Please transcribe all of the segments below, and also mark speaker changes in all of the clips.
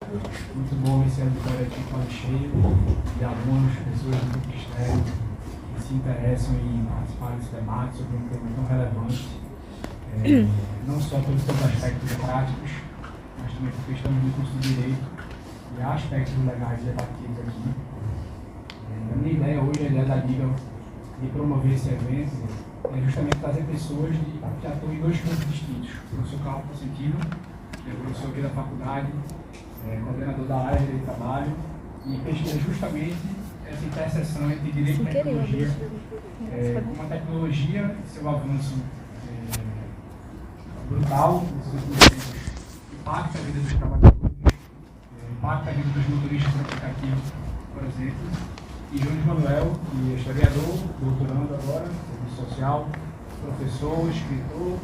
Speaker 1: Muito bom esse auditório aqui quase cheio de alunos, pessoas do Ministério que se interessam em participar desse debate sobre um tema tão relevante, não só pelos seus aspectos práticos, mas também porque estamos no curso de Direito e há aspectos legais debatidos aqui. A minha ideia hoje, a ideia da Liga de promover esse evento, é justamente trazer pessoas que atuam em dois campos distintos. O professor Carlos Cosentino, que é professor aqui da faculdade, coordenador da área de Direito do Trabalho, e pesquisa justamente essa interseção entre direito e tecnologia, como a tecnologia, seu avanço brutal nesses últimos tempos, impacta a vida dos trabalhadores, impacta a vida dos motoristas de aplicativo, por exemplo. E Jones Manuel, que é historiador, doutorando agora, serviço social, professor, escritor.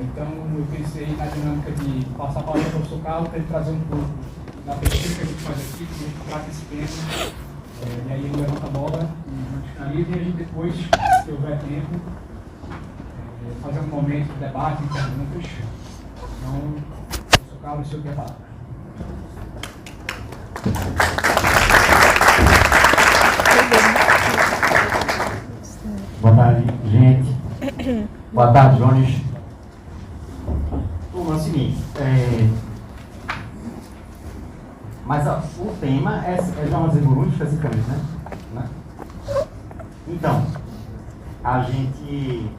Speaker 1: Então, eu pensei na dinâmica de passar a palavra para o professor Carlos, para ele trazer um pouco da pesquisa que a gente faz aqui, como a gente trata esse tema. E aí ele levanta a bola e a gente finaliza, e a gente depois, se houver tempo, fazer um momento de debate, perguntas. Então, professor Carlos, o senhor quer falar.
Speaker 2: Boa tarde, gente. Boa tarde, Jones. Turma, é o seguinte, mas o tema é João Zemuru, especificamente, né? Então, a gente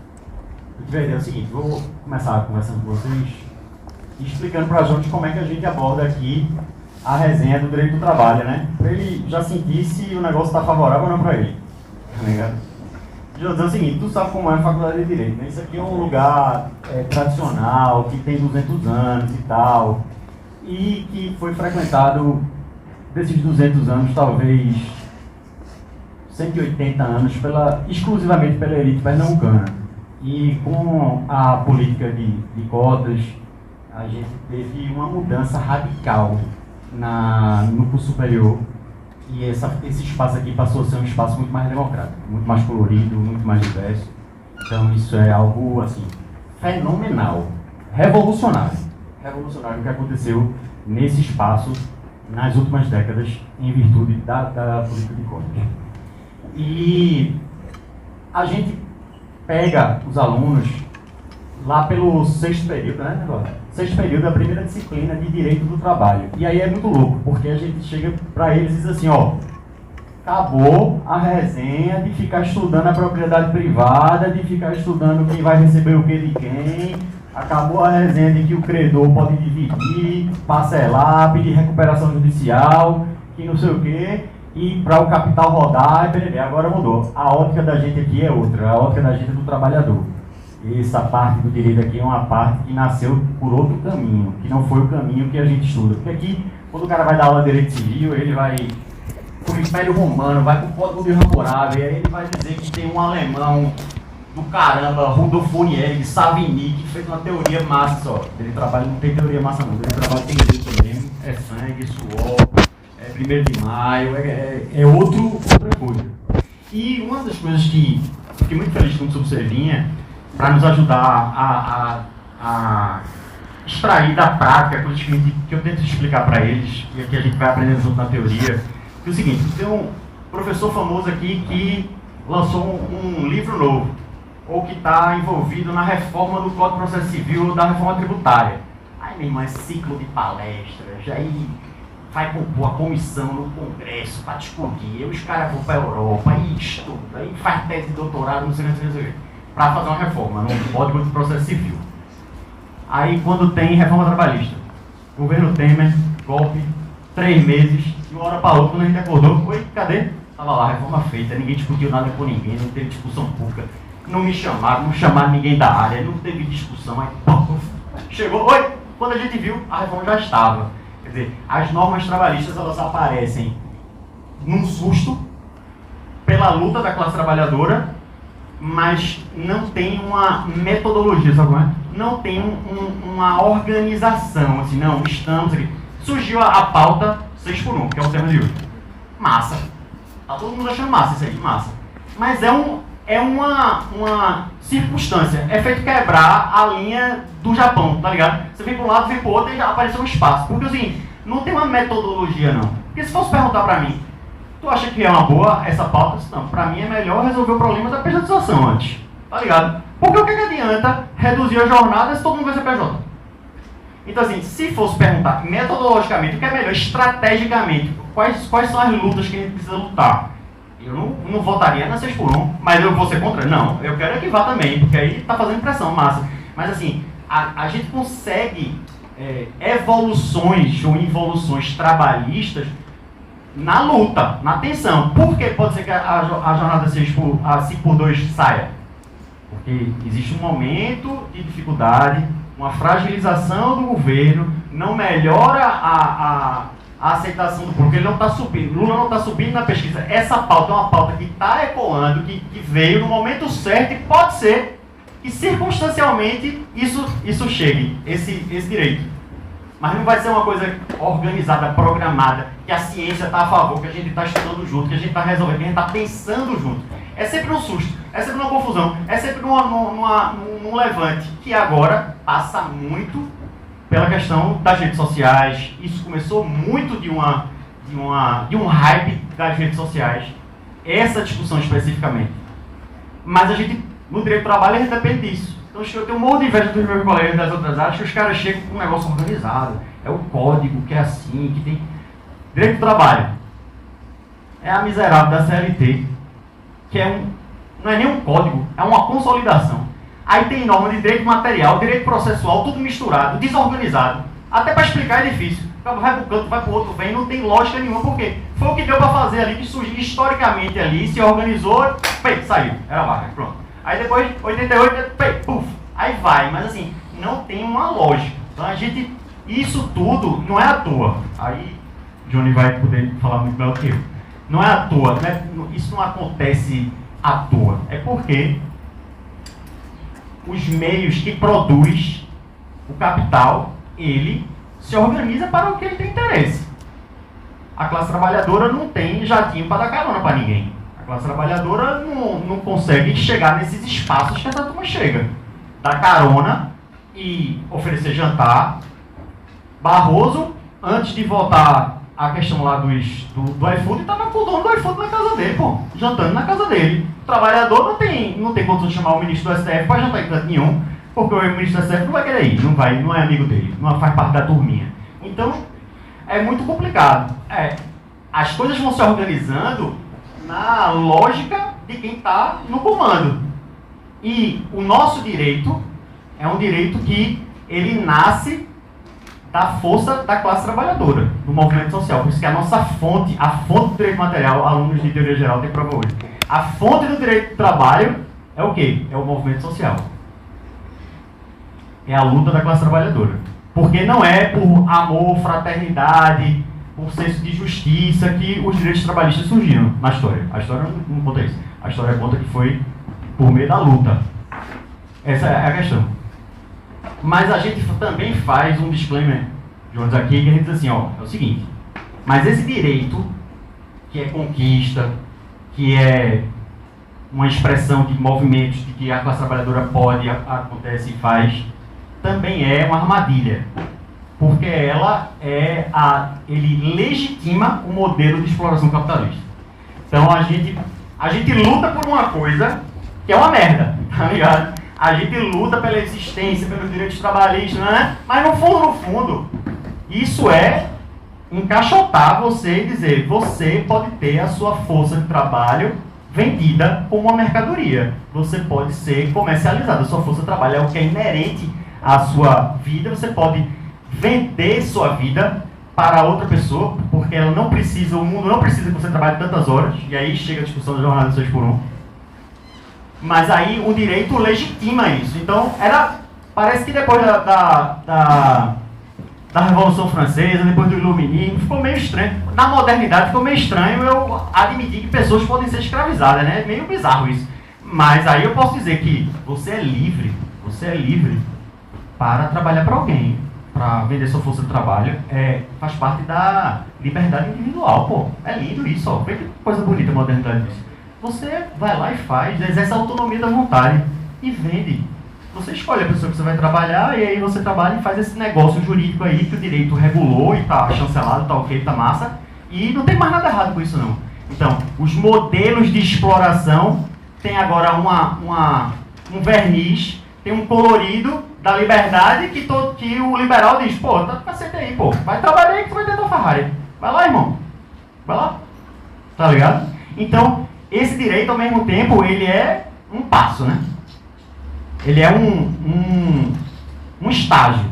Speaker 2: vai ver o seguinte, vou começar conversando com vocês, explicando para a gente como é que a gente aborda aqui a resenha do direito do trabalho, né? Para ele já sentir se o negócio está favorável ou não para ele. Tá ligado? Eu vou dizer o seguinte, tu sabe como é a faculdade de Direito, né? Isso aqui é um lugar tradicional, que tem 200 anos e tal, e que foi frequentado, desses 200 anos, talvez 180 anos, exclusivamente pela elite pernambucana. E com a política de cotas, a gente teve uma mudança radical no curso superior. E esse espaço aqui passou a ser um espaço muito mais democrático, muito mais colorido, muito mais diverso. Então isso é algo, assim, fenomenal, revolucionário. Revolucionário o que aconteceu nesse espaço nas últimas décadas, em virtude da política de cotas. E a gente pega os alunos lá pelo sexto período, né, agora? Sexto período da primeira disciplina de Direito do Trabalho. E aí é muito louco, porque a gente chega para eles e diz assim, ó, acabou a resenha de ficar estudando a propriedade privada, de ficar estudando quem vai receber o que de quem, acabou a resenha de que o credor pode dividir, parcelar, pedir recuperação judicial, que não sei o quê, e para o capital rodar, agora mudou. A ótica da gente aqui é outra, a ótica da gente é do trabalhador. Essa parte do direito aqui é uma parte que nasceu por outro caminho, que não foi o caminho que a gente estuda. Porque aqui, quando o cara vai dar aula de direito civil, ele vai pro Império Romano, vai pro Código de Hammurabi, e aí ele vai dizer que tem um alemão do caramba, Rudolf Nieri, de Savigny, que fez uma teoria massa só. Ele trabalha, não tem teoria massa não, ele trabalha tem direito mesmo, é sangue, suor, é 1º de maio, outra coisa. E uma das coisas que fiquei muito feliz quando soube você vinha, para nos ajudar a extrair da prática coisas que eu tento explicar para eles, e aqui a gente vai aprendendo junto na teoria, que é o seguinte, tem um professor famoso aqui que lançou um livro novo, ou que está envolvido na reforma do Código de Processo Civil ou da reforma tributária. Aí, meu irmão, é ciclo de palestras, aí vai compor a comissão no Congresso para discutir, aí os caras vão para a Europa, aí estuda, aí faz tese de doutorado, não sei o que, para fazer uma reforma no Código de Processo Civil. Aí quando tem reforma trabalhista, governo Temer, golpe, 3 meses, de uma hora para outra, quando a gente acordou, oi, cadê? Tava lá, reforma feita, ninguém discutiu nada com ninguém, não teve discussão pública, não me chamaram, não chamaram ninguém da área, não teve discussão, aí chegou, oi, quando a gente viu, a reforma já estava. Quer dizer, as normas trabalhistas, elas aparecem num susto, pela luta da classe trabalhadora, mas não tem uma metodologia, sabe como é? Não tem uma organização, assim, não, estamos aqui. Surgiu a pauta 6x1, que é o tema de hoje. Massa. Tá todo mundo achando massa isso aí, massa. Mas é é uma circunstância. É feito quebrar a linha do Japão, tá ligado? Você vem para um lado, vem para o outro e já apareceu um espaço. Porque assim, não tem uma metodologia não. Porque se fosse perguntar para mim, tu acha que é uma boa essa pauta? Não, para mim é melhor resolver o problema da pejotização antes, tá ligado? Porque o que adianta reduzir a jornada se todo mundo vai ser PJ? Então assim, se fosse perguntar metodologicamente o que é melhor, estrategicamente, quais são as lutas que a gente precisa lutar? Eu não votaria na 6x1, mas eu vou ser contra? Não, eu quero que vá também, porque aí está fazendo pressão, massa. Mas assim, a gente consegue evoluções ou involuções trabalhistas na luta, na tensão. Por que pode ser que a jornada 5x2 saia? Porque existe um momento de dificuldade, uma fragilização do governo, não melhora a aceitação do público, ele não está subindo, Lula não está subindo na pesquisa. Essa pauta é uma pauta que está ecoando, que veio no momento certo e pode ser que circunstancialmente isso chegue, esse direito. Mas não vai ser uma coisa organizada, programada, que a ciência está a favor, que a gente está estudando junto, que a gente está resolvendo, que a gente está pensando junto. É sempre um susto, é sempre uma confusão, é sempre num levante, que agora passa muito pela questão das redes sociais. Isso começou muito de um hype das redes sociais, essa discussão especificamente. Mas a gente, no direito do trabalho, a gente depende disso. Então eu tenho um monte de inveja dos meus colegas das outras áreas, que os caras chegam com um negócio organizado, é o código, que é assim, que tem... Direito do trabalho é a miserável da CLT, que não é nem um código, é uma consolidação. Aí tem norma de direito material, direito processual, tudo misturado, desorganizado. Até para explicar é difícil. Vai para um canto, vai para o outro, vem, não tem lógica nenhuma, porque foi o que deu para fazer ali, que surgiu historicamente ali, se organizou, saiu, era vaga, pronto. Aí depois, 88, puf, aí vai, mas assim, não tem uma lógica. Então a gente, isso tudo não é à toa. Aí Johnny vai poder falar muito melhor que eu. Não é à toa, isso não acontece à toa. É porque os meios que produz o capital, ele se organiza para o que ele tem interesse. A classe trabalhadora não tem jatinho para dar carona para ninguém. A classe trabalhadora não consegue chegar nesses espaços que essa turma chega. Dar carona e oferecer jantar. Barroso, antes de votar a questão lá do iFood, estava com o dono do iFood na casa dele, pô, jantando na casa dele. O trabalhador não tem condição de chamar o ministro do STF para jantar em canto nenhum, porque o ministro do STF não vai querer ir, não é amigo dele, não faz parte da turminha. Então, é muito complicado. As coisas vão se organizando na lógica de quem está no comando. E o nosso direito é um direito que ele nasce da força da classe trabalhadora, do movimento social. Por isso que a nossa fonte, a fonte do direito material, alunos de teoria geral têm prova hoje. A fonte do direito do trabalho é o quê? É o movimento social. É a luta da classe trabalhadora. Porque não é por amor, fraternidade, por senso de justiça que os direitos trabalhistas surgiram na história. A história não conta isso. A história conta que foi por meio da luta. Essa é a questão. Mas a gente também faz um disclaimer, Jones, aqui, que a gente diz assim, ó, é o seguinte, mas esse direito, que é conquista, que é uma expressão de movimentos de que a classe trabalhadora pode, acontece e faz, também é uma armadilha. Porque ele legitima o modelo de exploração capitalista. Então a gente luta por uma coisa que é uma merda, tá ligado? A gente luta pela existência, pelos direitos trabalhistas, né? Mas no fundo, isso é encaixotar você e dizer, você pode ter a sua força de trabalho vendida como uma mercadoria. Você pode ser comercializado, a sua força de trabalho é o que é inerente à sua vida, você pode vender sua vida para outra pessoa, porque ela não precisa, o mundo não precisa que você trabalhe tantas horas, e aí chega a discussão da jornada de 6x1. Mas aí o direito legitima isso. Então, parece que depois da Revolução Francesa, depois do Iluminismo, ficou meio estranho. Na modernidade ficou meio estranho eu admitir que pessoas podem ser escravizadas, né? É meio bizarro isso. Mas aí eu posso dizer que você é livre para trabalhar para alguém, para vender sua força de trabalho, faz parte da liberdade individual, pô. É lindo isso, ó. Vê que coisa bonita a modernidade disso. você vai lá e faz, exerce a autonomia da vontade e vende. Você escolhe a pessoa que você vai trabalhar e aí você trabalha e faz esse negócio jurídico aí que o direito regulou e está chancelado, está ok, está massa. E não tem mais nada errado com isso não. Então, os modelos de exploração têm agora um verniz, tem um colorido da liberdade que o liberal diz, pô, tá cacete aí, pô, vai trabalhar aí que tu vai ter tua Ferrari. Vai lá, irmão. Vai lá. Tá ligado? Então, esse direito, ao mesmo tempo, ele é um passo, né? Ele é um estágio.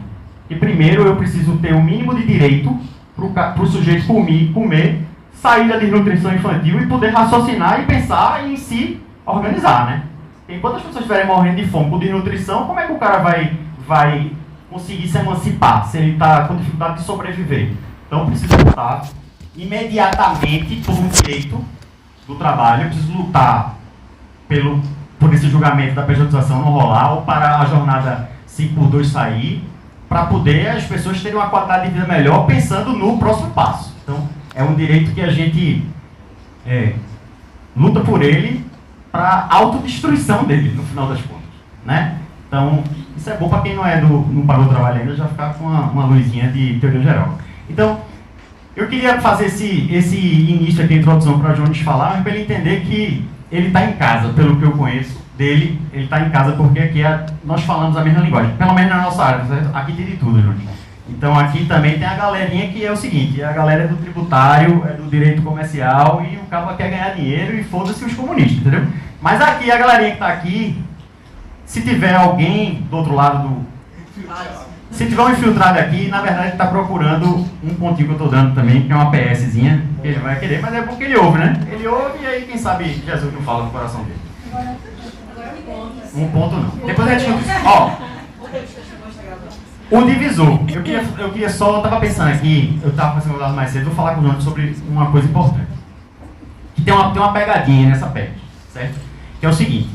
Speaker 2: E primeiro eu preciso ter o mínimo de direito para o sujeito comer, sair da desnutrição infantil e poder raciocinar e pensar e em si organizar, né? Enquanto as pessoas estiverem morrendo de fome por desnutrição, como é que o cara vai conseguir se emancipar se ele está com dificuldade de sobreviver? Então, eu preciso lutar imediatamente por um direito do trabalho, eu preciso lutar por esse julgamento da pejotização não rolar, ou para a jornada 5x2 sair, para poder as pessoas terem uma qualidade de vida melhor, pensando no próximo passo. Então, é um direito que a gente luta por ele para a autodestruição dele, no final das contas, né? Então, isso é bom para quem não pagou o trabalho ainda, já ficar com uma luzinha de teoria geral. Então, eu queria fazer esse início aqui, a introdução para o Jones falar, mas para ele entender que ele está em casa, pelo que eu conheço dele, ele está em casa porque aqui nós falamos a mesma linguagem, pelo menos na nossa área, certo? Aqui tem de tudo, Jones. Então aqui também tem a galerinha que é o seguinte, a galera é do tributário, é do direito comercial e o cara quer ganhar dinheiro e foda-se os comunistas, entendeu? Mas aqui, a galerinha que está aqui, se tiver alguém do outro lado se tiver um infiltrado aqui, na verdade está procurando um pontinho que eu estou dando também, que é uma PSzinha, que ele vai querer, mas é porque ele ouve, né? Ele ouve e aí quem sabe Jesus não fala no coração dele. Um ponto não. Depois a gente... Ó, o divisor. Eu queria só... Eu tava pensando aqui, eu tava pensando mais cedo, vou falar com o João sobre uma coisa importante. Que tem uma pegadinha nessa PEC, certo? Que é o seguinte.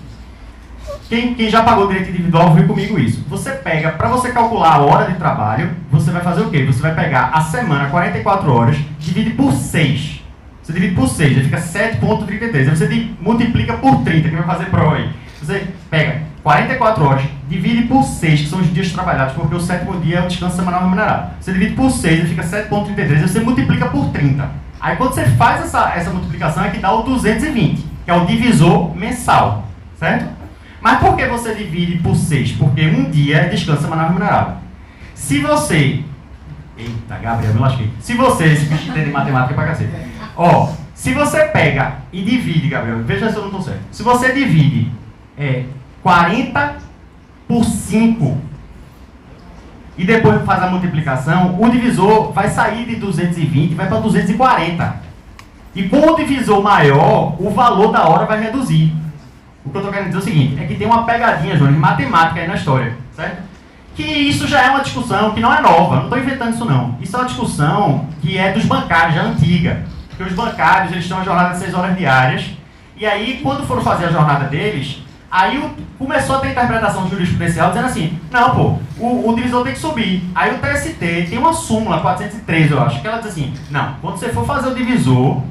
Speaker 2: Quem já pagou direito individual viu comigo isso. Você pega, para você calcular a hora de trabalho, você vai fazer o quê? Você vai pegar a semana, 44 horas, divide por 6. Você divide por 6, aí fica 7,33. Aí você multiplica por 30, que vai fazer pro aí. Você pega 44 horas, divide por 6, que são os dias trabalhados, porque o 7º dia é o descanso semanal remunerado. Você divide por 6, aí fica 7,33, aí você multiplica por 30. Aí quando você faz essa multiplicação é que dá o 220, que é o divisor mensal, certo? Mas por que você divide por 6? Porque um dia é descanso semanal remunerado. Se você... Eita, Gabriel, me lasquei. Se você... Esse bicho entende matemática pra cacete. Ó, se você pega e divide, Gabriel, veja se eu não estou certo. Se você divide 40 por 5 e depois faz a multiplicação, o divisor vai sair de 220 e vai para 240. E com o divisor maior, o valor da hora vai reduzir. O que eu estou querendo dizer é o seguinte, é que tem uma pegadinha, João, de matemática aí na história, certo? Que isso já é uma discussão que não é nova, não estou inventando isso não. Isso é uma discussão que é dos bancários, já antiga. Porque os bancários, eles têm uma jornada de 6 horas diárias, e aí, quando foram fazer a jornada deles, aí começou a ter interpretação jurisprudencial dizendo assim, não, pô, o divisor tem que subir. Aí o TST tem uma súmula, 403, eu acho, que ela diz assim, não, quando você for fazer o divisor,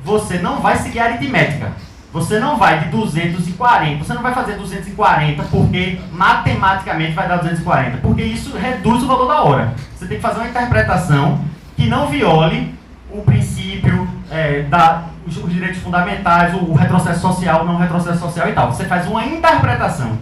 Speaker 2: você não vai seguir a aritmética. Você não vai de 240, você não vai fazer 240 porque matematicamente vai dar 240, porque isso reduz o valor da hora. Você tem que fazer uma interpretação que não viole o princípio os direitos fundamentais, o retrocesso social, o não retrocesso social e tal. Você faz uma interpretação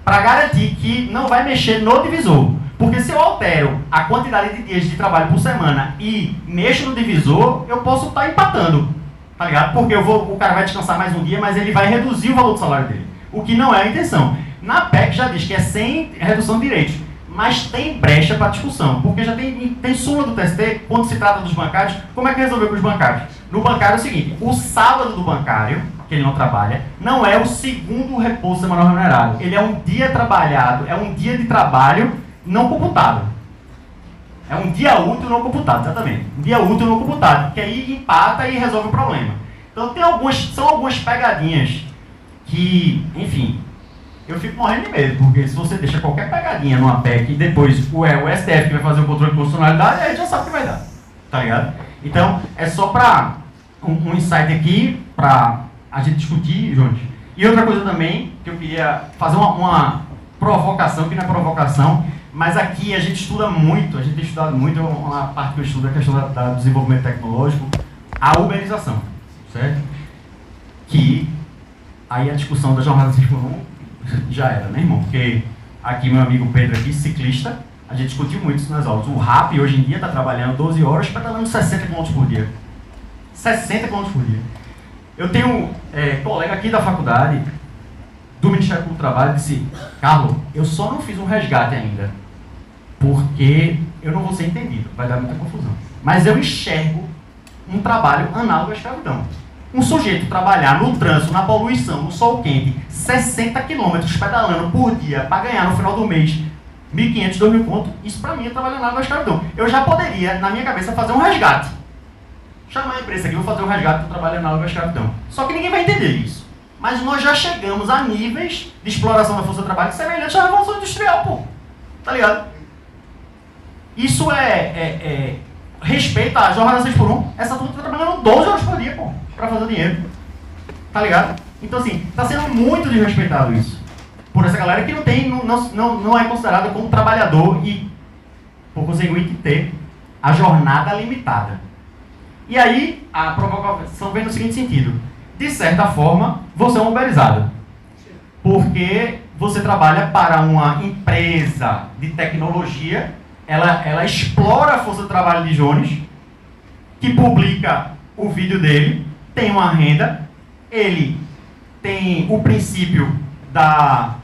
Speaker 2: para garantir que não vai mexer no divisor. Porque se eu altero a quantidade de dias de trabalho por semana e mexo no divisor, eu posso estar empatando. Tá ligado? Porque o cara vai descansar mais um dia, mas ele vai reduzir o valor do salário dele. O que não é a intenção. Na PEC já diz que é sem redução de direitos. Mas tem brecha para discussão. Porque já tem súmula do TST, quando se trata dos bancários, como é que resolveu com os bancários? No bancário é o seguinte, o sábado do bancário, que ele não trabalha, não é o segundo repouso semanal remunerado. Ele é um dia trabalhado, é um dia de trabalho não computado. É um dia útil não computado, exatamente. Um dia útil não computado, que aí empata e resolve o problema. Então são algumas pegadinhas que, enfim, eu fico morrendo de medo, porque se você deixa qualquer pegadinha numa PEC e depois o STF que vai fazer o controle de constitucionalidade, aí já sabe o que vai dar, tá ligado? Então, é só para um insight aqui, para a gente discutir, Jones. E outra coisa também, que eu queria fazer uma provocação, que não é provocação, mas aqui a gente estuda muito, a gente tem estudado muito, uma parte que eu estudo é a questão do desenvolvimento tecnológico, a uberização, certo? Que aí a discussão da jornada 6x1 já era, né, irmão? Porque aqui meu amigo Pedro aqui, ciclista, a gente discutiu muito isso nas aulas. O RAP hoje em dia está trabalhando 12 horas, pedalando 60 km por dia. 60 km por dia. Eu tenho um colega aqui da faculdade, do Ministério do Trabalho, disse: Carlos, eu só não fiz um resgate ainda, porque eu não vou ser entendido, vai dar muita confusão. Mas eu enxergo um trabalho análogo à escravidão. Um sujeito trabalhar no trânsito, na poluição, no sol quente, 60 km pedalando por dia para ganhar no final do mês 1.500, 2.000 pontos, isso para mim é trabalho análogo à escravidão. Eu já poderia, na minha cabeça, fazer um resgate. Chamar a empresa aqui, vou fazer um resgate do trabalho análogo à escravidão. Só que ninguém vai entender isso. Mas nós já chegamos a níveis de exploração da força de trabalho semelhantes à Revolução Industrial, pô. Tá ligado? Isso respeita a jornada 6x1. Essa turma tá trabalhando 12 horas por dia, pô, pra fazer dinheiro. Tá ligado? Então, assim, tá sendo muito desrespeitado isso. Por essa galera que não é considerada como trabalhador e, por conseguinte, ter a jornada limitada. E aí, a provocação vem no seguinte sentido: de certa forma, você é um uberizado, porque você trabalha para uma empresa de tecnologia, ela explora a força de trabalho de Jones, que publica o vídeo dele, tem uma renda, ele tem o princípio da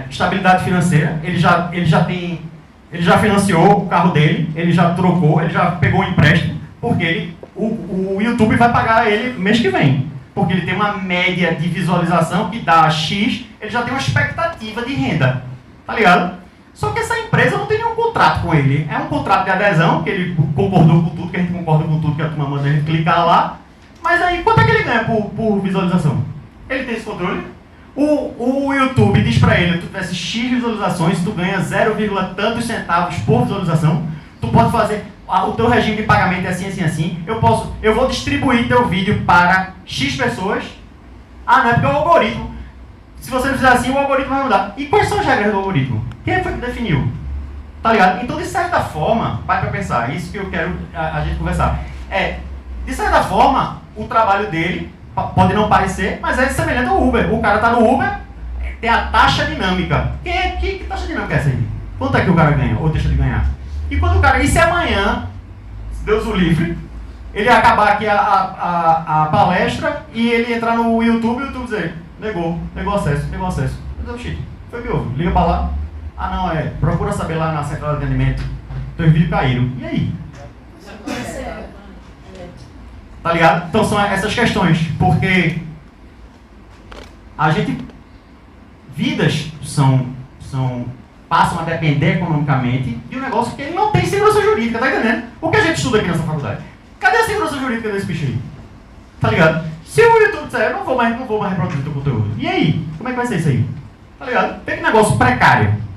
Speaker 2: estabilidade financeira, ele já financiou o carro dele, ele já trocou, ele já pegou um empréstimo, porque o YouTube vai pagar ele mês que vem. Porque ele tem uma média de visualização que dá X, ele já tem uma expectativa de renda. Tá ligado? Só que essa empresa não tem nenhum contrato com ele. É um contrato de adesão, que ele concordou com tudo, que a gente concorda com tudo, que a turma manda a gente clicar lá. Mas aí, quanto é que ele ganha por visualização? Ele tem esse controle? O YouTube diz pra ele: tu tivesse X visualizações, tu ganha 0, tantos centavos por visualização. Tu pode fazer, o teu regime de pagamento é assim, assim, assim. Eu vou distribuir teu vídeo para X pessoas. Ah, não é porque é o algoritmo. Se você não fizer assim, o algoritmo vai mudar. E quais são as regras do algoritmo? Quem foi que definiu? Tá ligado? Então, de certa forma, para pra pensar, isso que eu quero a gente conversar. De certa forma, o trabalho dele pode não parecer, mas é semelhante ao Uber. O cara tá no Uber, tem a taxa dinâmica. Que taxa dinâmica é essa aí? Quanto é que o cara ganha ou deixa de ganhar? E quando o cara, e se amanhã, se Deus o livre, ele acabar aqui a palestra e ele entrar no YouTube e o YouTube dizer: negou acesso. Mas, oxi, foi que houve? Liga pra lá. Ah, não, procura saber lá na central de atendimento. Teus vídeos caíram. E aí? Tá ligado? Então são essas questões, porque vidas passam a depender economicamente de um negócio que ele não tem segurança jurídica, tá entendendo? O que a gente estuda aqui nessa faculdade? Cadê a segurança jurídica desse bicho aí? Tá ligado? Se o YouTube disser: eu não vou mais reproduzir teu conteúdo, e aí? Como é que vai ser isso aí? Tá ligado? Tem que negócio precário.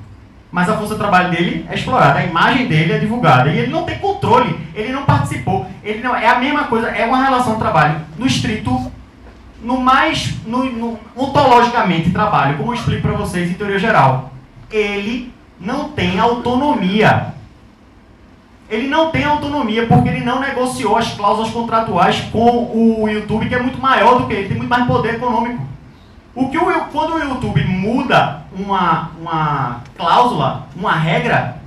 Speaker 2: Mas a força de trabalho dele é explorada, a imagem dele é divulgada, e ele não tem controle, ele não participou, ele não, é a mesma coisa, é uma relação de trabalho, no estrito, ontologicamente trabalho, como eu explico para vocês em teoria geral. Ele não tem autonomia. Ele não tem autonomia porque ele não negociou as cláusulas contratuais com o YouTube, que é muito maior do que ele, tem muito mais poder econômico. Quando o YouTube muda uma cláusula, uma regra,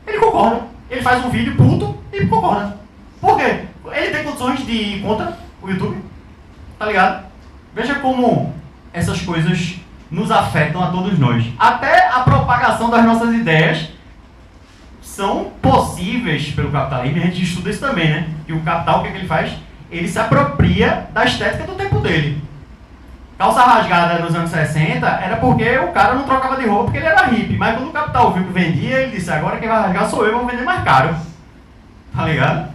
Speaker 2: ele concorda. Ele faz um vídeo puto e concorda. Por quê? Ele tem condições de ir contra o YouTube. Tá ligado? Veja como essas coisas nos afetam a todos nós. Até a propagação das nossas ideias são possíveis pelo capitalismo, e a gente estuda isso também, né? Que o capital, o que ele faz? Ele se apropria da estética do tempo dele. Calça rasgada nos anos 60 era porque o cara não trocava de roupa porque ele era hippie, mas quando o capital viu que vendia, ele disse: agora quem vai rasgar sou eu, vou vender mais caro. Tá ligado?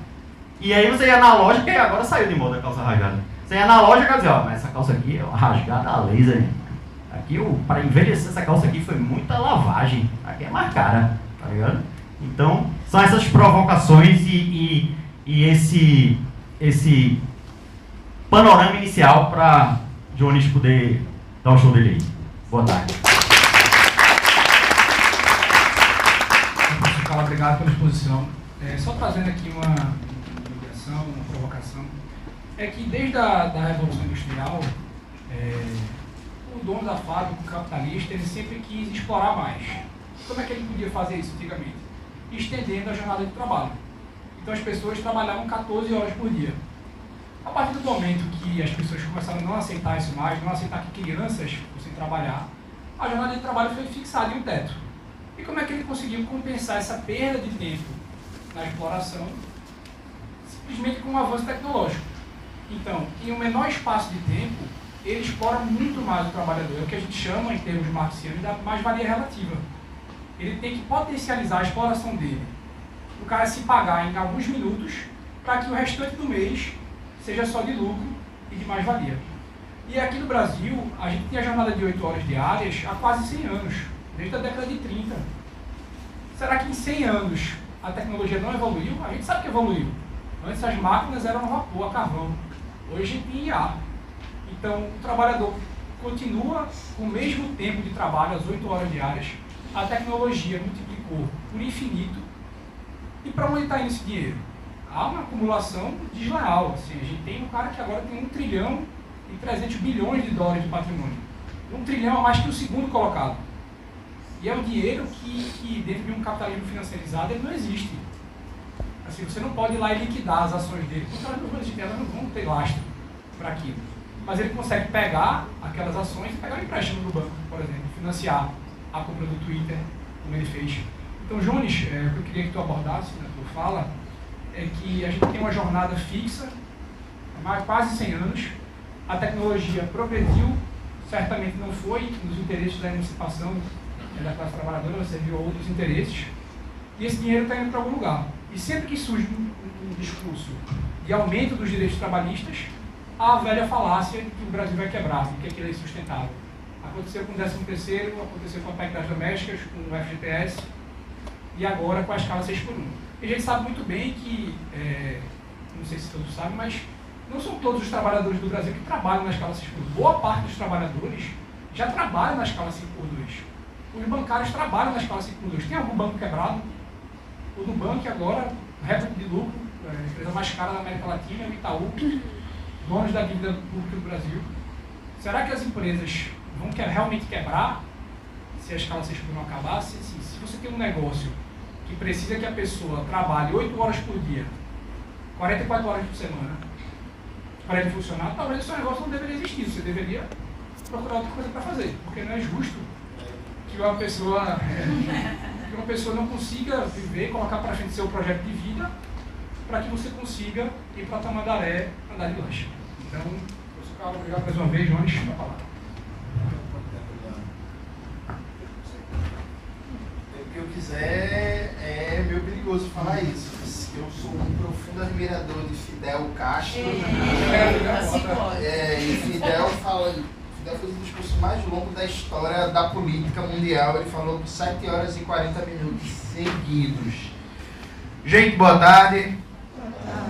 Speaker 2: E aí você ia na loja, que agora saiu de moda a calça rasgada. Você ia na loja e dizer: ó, mas essa calça aqui é rasgada a laser. Aqui, para envelhecer essa calça aqui foi muita lavagem. Aqui é mais cara, tá ligado? Então, são essas provocações e panorama inicial para Jones poder dar o show dele aí. Boa tarde.
Speaker 1: Professor Carlos, obrigado pela exposição. Só trazendo aqui uma ligação, uma provocação, é que desde a Revolução Industrial, o dono da fábrica, o capitalista, ele sempre quis explorar mais. Como é que ele podia fazer isso antigamente? Estendendo a jornada de trabalho. Então as pessoas trabalhavam 14 horas por dia. A partir do momento que as pessoas começaram a não aceitar isso mais, não aceitar que crianças fossem trabalhar, a jornada de trabalho foi fixada em um teto. E como é que ele conseguiu compensar essa perda de tempo na exploração? Simplesmente com um avanço tecnológico. Então, em um menor espaço de tempo, ele explora muito mais o trabalhador. É o que a gente chama, em termos marxianos, da mais-valia relativa. Ele tem que potencializar a exploração dele. O cara se pagar em alguns minutos para que o restante do mês seja só de lucro e de mais-valia. E aqui no Brasil, a gente tem a jornada de 8 horas diárias há quase 100 anos, desde a década de 30. Será que em 100 anos a tecnologia não evoluiu? A gente sabe que evoluiu. Antes as máquinas eram a vapor, a carvão. Hoje tem IA. Então o trabalhador continua com o mesmo tempo de trabalho, as 8 horas diárias. A tecnologia multiplicou por infinito. E para onde está indo esse dinheiro? Há uma acumulação desleal. Assim, a gente tem um cara que agora tem 1 trilhão e 300 bilhões de dólares de patrimônio. 1 trilhão a mais que o segundo colocado. E é um dinheiro que dentro de um capitalismo financiarizado, ele não existe. Assim, você não pode ir lá e liquidar as ações dele, porque elas não vão ter lastro para aquilo. Mas ele consegue pegar aquelas ações e pegar um empréstimo no banco, por exemplo, financiar a compra do Twitter, como ele fez. Então, Jones, o que eu queria que tu abordasse na tua fala é que a gente tem uma jornada fixa, há quase 100 anos, a tecnologia progrediu, certamente não foi nos interesses da emancipação da classe trabalhadora, serviu a outros interesses, e esse dinheiro está indo para algum lugar. E sempre que surge um discurso de aumento dos direitos trabalhistas, há a velha falácia de que o Brasil vai quebrar, de que aquilo é insustentável. Aconteceu com o 13º, aconteceu com a PEC das domésticas, com o FGTS, e agora com a escala 6x1. E a gente sabe muito bem que, não sei se todos sabem, mas não são todos os trabalhadores do Brasil que trabalham na escala 6x2. Boa parte dos trabalhadores já trabalham na escala 5x2. Os bancários trabalham na escala 5x2. Tem algum banco quebrado? O Nubank agora, recorde de lucro, a empresa mais cara da América Latina, o Itaú, donos da dívida pública do Brasil. Será que as empresas vão realmente quebrar se a escala 6x1 não acabar? Se você tem um negócio que precisa que a pessoa trabalhe 8 horas por dia, 44 horas por semana, para ele funcionar, talvez o seu negócio não deveria existir. Você deveria procurar outra coisa para fazer, porque não é justo que uma pessoa não consiga viver, colocar para frente seu projeto de vida, para que você consiga ir para Tamandaré andar de lancha. Então, professor Carlos, obrigado mais uma vez, Jones, para falar.
Speaker 3: O que eu quiser é meio perigoso falar isso. Eu sou um profundo admirador de Fidel Castro. E Fidel fez um discurso mais longo da história da política mundial. Ele falou por 7 horas e 40 minutos seguidos. Gente, boa tarde.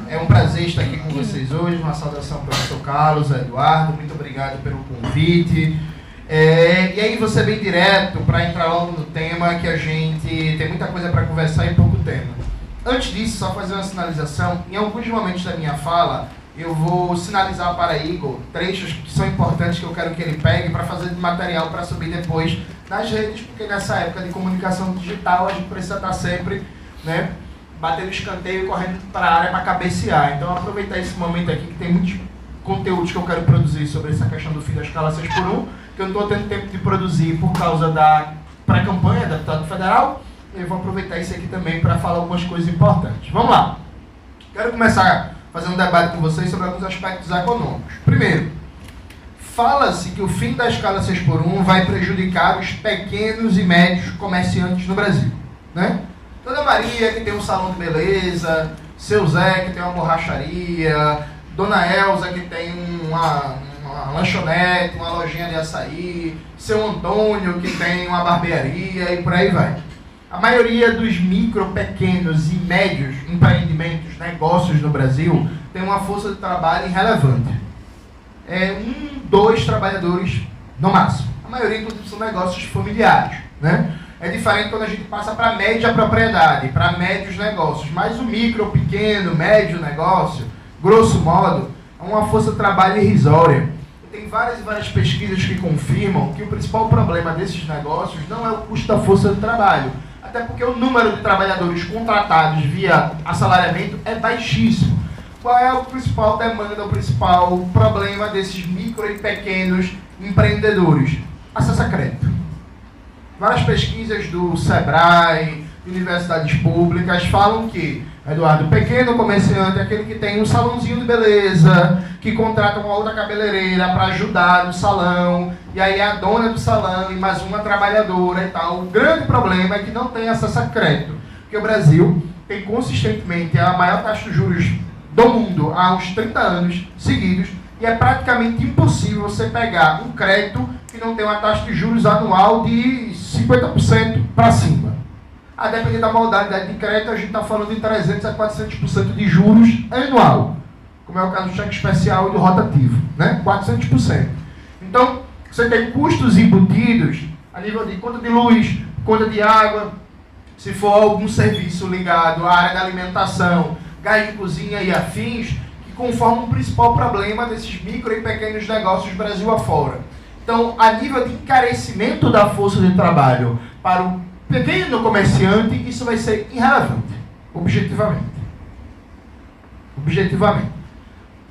Speaker 3: É um prazer estar aqui com vocês hoje. Uma saudação para o professor Carlos, Eduardo. Muito obrigado pelo convite. E aí, vou ser bem direto para entrar logo no tema, que a gente tem muita coisa para conversar em pouco tempo. Antes disso, só fazer uma sinalização. Em alguns momentos da minha fala, eu vou sinalizar para Igor trechos que são importantes, que eu quero que ele pegue para fazer de material para subir depois nas redes, porque nessa época de comunicação digital a gente precisa estar sempre, né, batendo escanteio e correndo para a área para cabecear. Então, aproveitar esse momento aqui, que tem muitos conteúdos que eu quero produzir sobre essa questão do fim da escala 6x1, que eu não estou tendo tempo de produzir por causa da pré-campanha da deputado federal. Eu vou aproveitar isso aqui também para falar algumas coisas importantes. Vamos lá. Quero começar fazendo um debate com vocês sobre alguns aspectos econômicos. Primeiro, fala-se que o fim da escala 6x1 vai prejudicar os pequenos e médios comerciantes no Brasil, né? Dona Maria, que tem um salão de beleza, seu Zé, que tem uma borracharia, Dona Elza, que tem uma lanchonete, uma lojinha de açaí, seu Antônio, que tem uma barbearia e por aí vai. A maioria dos micro, pequenos e médios empreendimentos, negócios no Brasil, tem uma força de trabalho irrelevante. 2 trabalhadores no máximo. A maioria, inclusive, são negócios familiares, né? É diferente quando a gente passa para média propriedade, para médios negócios. Mas o micro, pequeno, médio negócio, grosso modo, é uma força de trabalho irrisória. Tem várias e várias pesquisas que confirmam que o principal problema desses negócios não é o custo da força de trabalho. Até porque o número de trabalhadores contratados via assalariamento é baixíssimo. Qual é o principal demanda, o principal problema desses micro e pequenos empreendedores? Acesso a crédito. Várias pesquisas do Sebrae, universidades públicas, falam que, Eduardo, o pequeno comerciante é aquele que tem um salãozinho de beleza, que contrata uma outra cabeleireira para ajudar no salão, e aí é a dona do salão e mais uma trabalhadora e tal. O grande problema é que não tem acesso a crédito, porque o Brasil tem consistentemente a maior taxa de juros do mundo há uns 30 anos seguidos, e é praticamente impossível você pegar um crédito que não tem uma taxa de juros anual de 50% para cima. A depender da modalidade de crédito, a gente está falando de 300% a 400% de juros anual, como é o caso do cheque especial e do rotativo, né? 400%. Então, você tem custos embutidos a nível de conta de luz, conta de água, se for algum serviço ligado à área da alimentação, gás de cozinha e afins, que conformam o principal problema desses micro e pequenos negócios Brasil afora. Então, a nível de encarecimento da força de trabalho para o pequeno comerciante, isso vai ser irrelevante, objetivamente.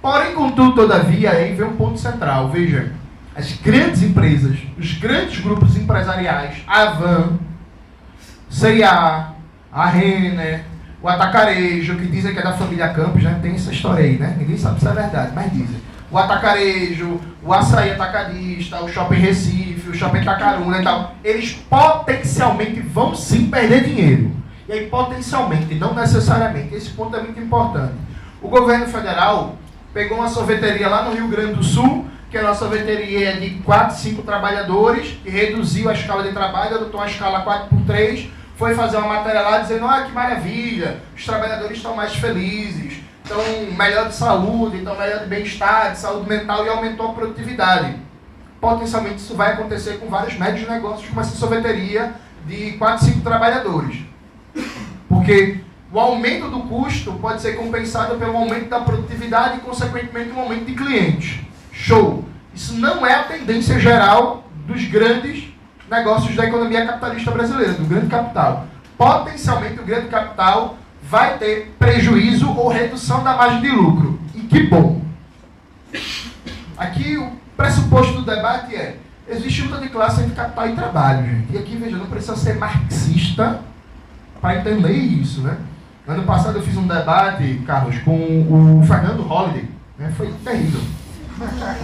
Speaker 3: Porém, contudo, todavia, aí vem um ponto central. Veja, as grandes empresas, os grandes grupos empresariais, a Van, C&A, a Renner, o Atacarejo, que dizem que é da família Campos, né? Tem essa história aí, né? Ninguém sabe se é verdade, mas dizem. O Atacarejo, o Açaí Atacadista, o Shopping Recife, o Shopping Itacaruna e tal, eles potencialmente vão sim perder dinheiro. E aí, potencialmente, não necessariamente. Esse ponto é muito importante. O governo federal pegou uma sorveteria lá no Rio Grande do Sul, que é uma sorveteria de 4, 5 trabalhadores, e reduziu a escala de trabalho, adotou uma escala 4x3, foi fazer uma matéria lá dizendo, que maravilha, os trabalhadores estão mais felizes, estão melhor de saúde, estão melhor de bem-estar, de saúde mental, e aumentou a produtividade. Potencialmente isso vai acontecer com vários médios negócios, como essa sorveteria de 4, 5 trabalhadores. Porque o aumento do custo pode ser compensado pelo aumento da produtividade e, consequentemente, um aumento de clientes. Show! Isso não é a tendência geral dos grandes negócios da economia capitalista brasileira, do grande capital. Potencialmente, o grande capital vai ter prejuízo ou redução da margem de lucro. E que bom! Aqui, o pressuposto do debate é: existe luta de classe entre capital e trabalho, gente. E aqui, veja, não precisa ser marxista para entender isso, né? Ano passado eu fiz um debate, Carlos, com o Fernando Holliday, né? Foi terrível.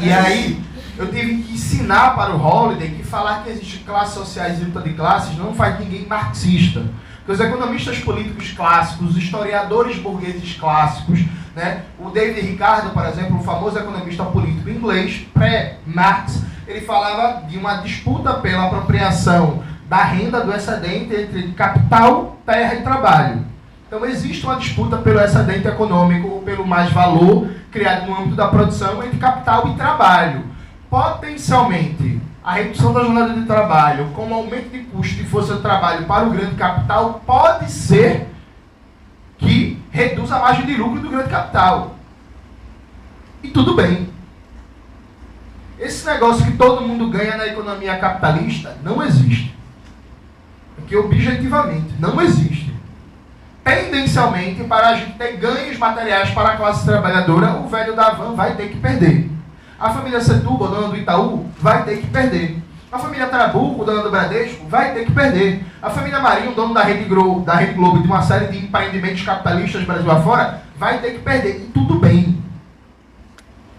Speaker 3: E aí, eu tive que ensinar para o Holliday que falar que existe classes sociais e luta de classes não faz ninguém marxista. Porque os economistas políticos clássicos, os historiadores burgueses clássicos, né? O David Ricardo, por exemplo, o famoso economista político inglês, pré-Marx, ele falava de uma disputa pela apropriação da renda do excedente entre capital, terra e trabalho. Então existe uma disputa pelo excedente econômico ou pelo mais valor criado no âmbito da produção entre capital e trabalho. Potencialmente, a redução da jornada de trabalho com o aumento de custo de força de trabalho para o grande capital pode ser que reduza a margem de lucro do grande capital. E tudo bem. Esse negócio que todo mundo ganha na economia capitalista não existe. Porque objetivamente não existe. Tendencialmente, para a gente ter ganhos materiais para a classe trabalhadora, o velho da Van vai ter que perder. A família Setúbal, dona do Itaú, vai ter que perder. A família Trabuco, dona do Bradesco, vai ter que perder. A família Marinho, dono da Rede Globo, de uma série de empreendimentos capitalistas Brasil afora, vai ter que perder. E tudo bem.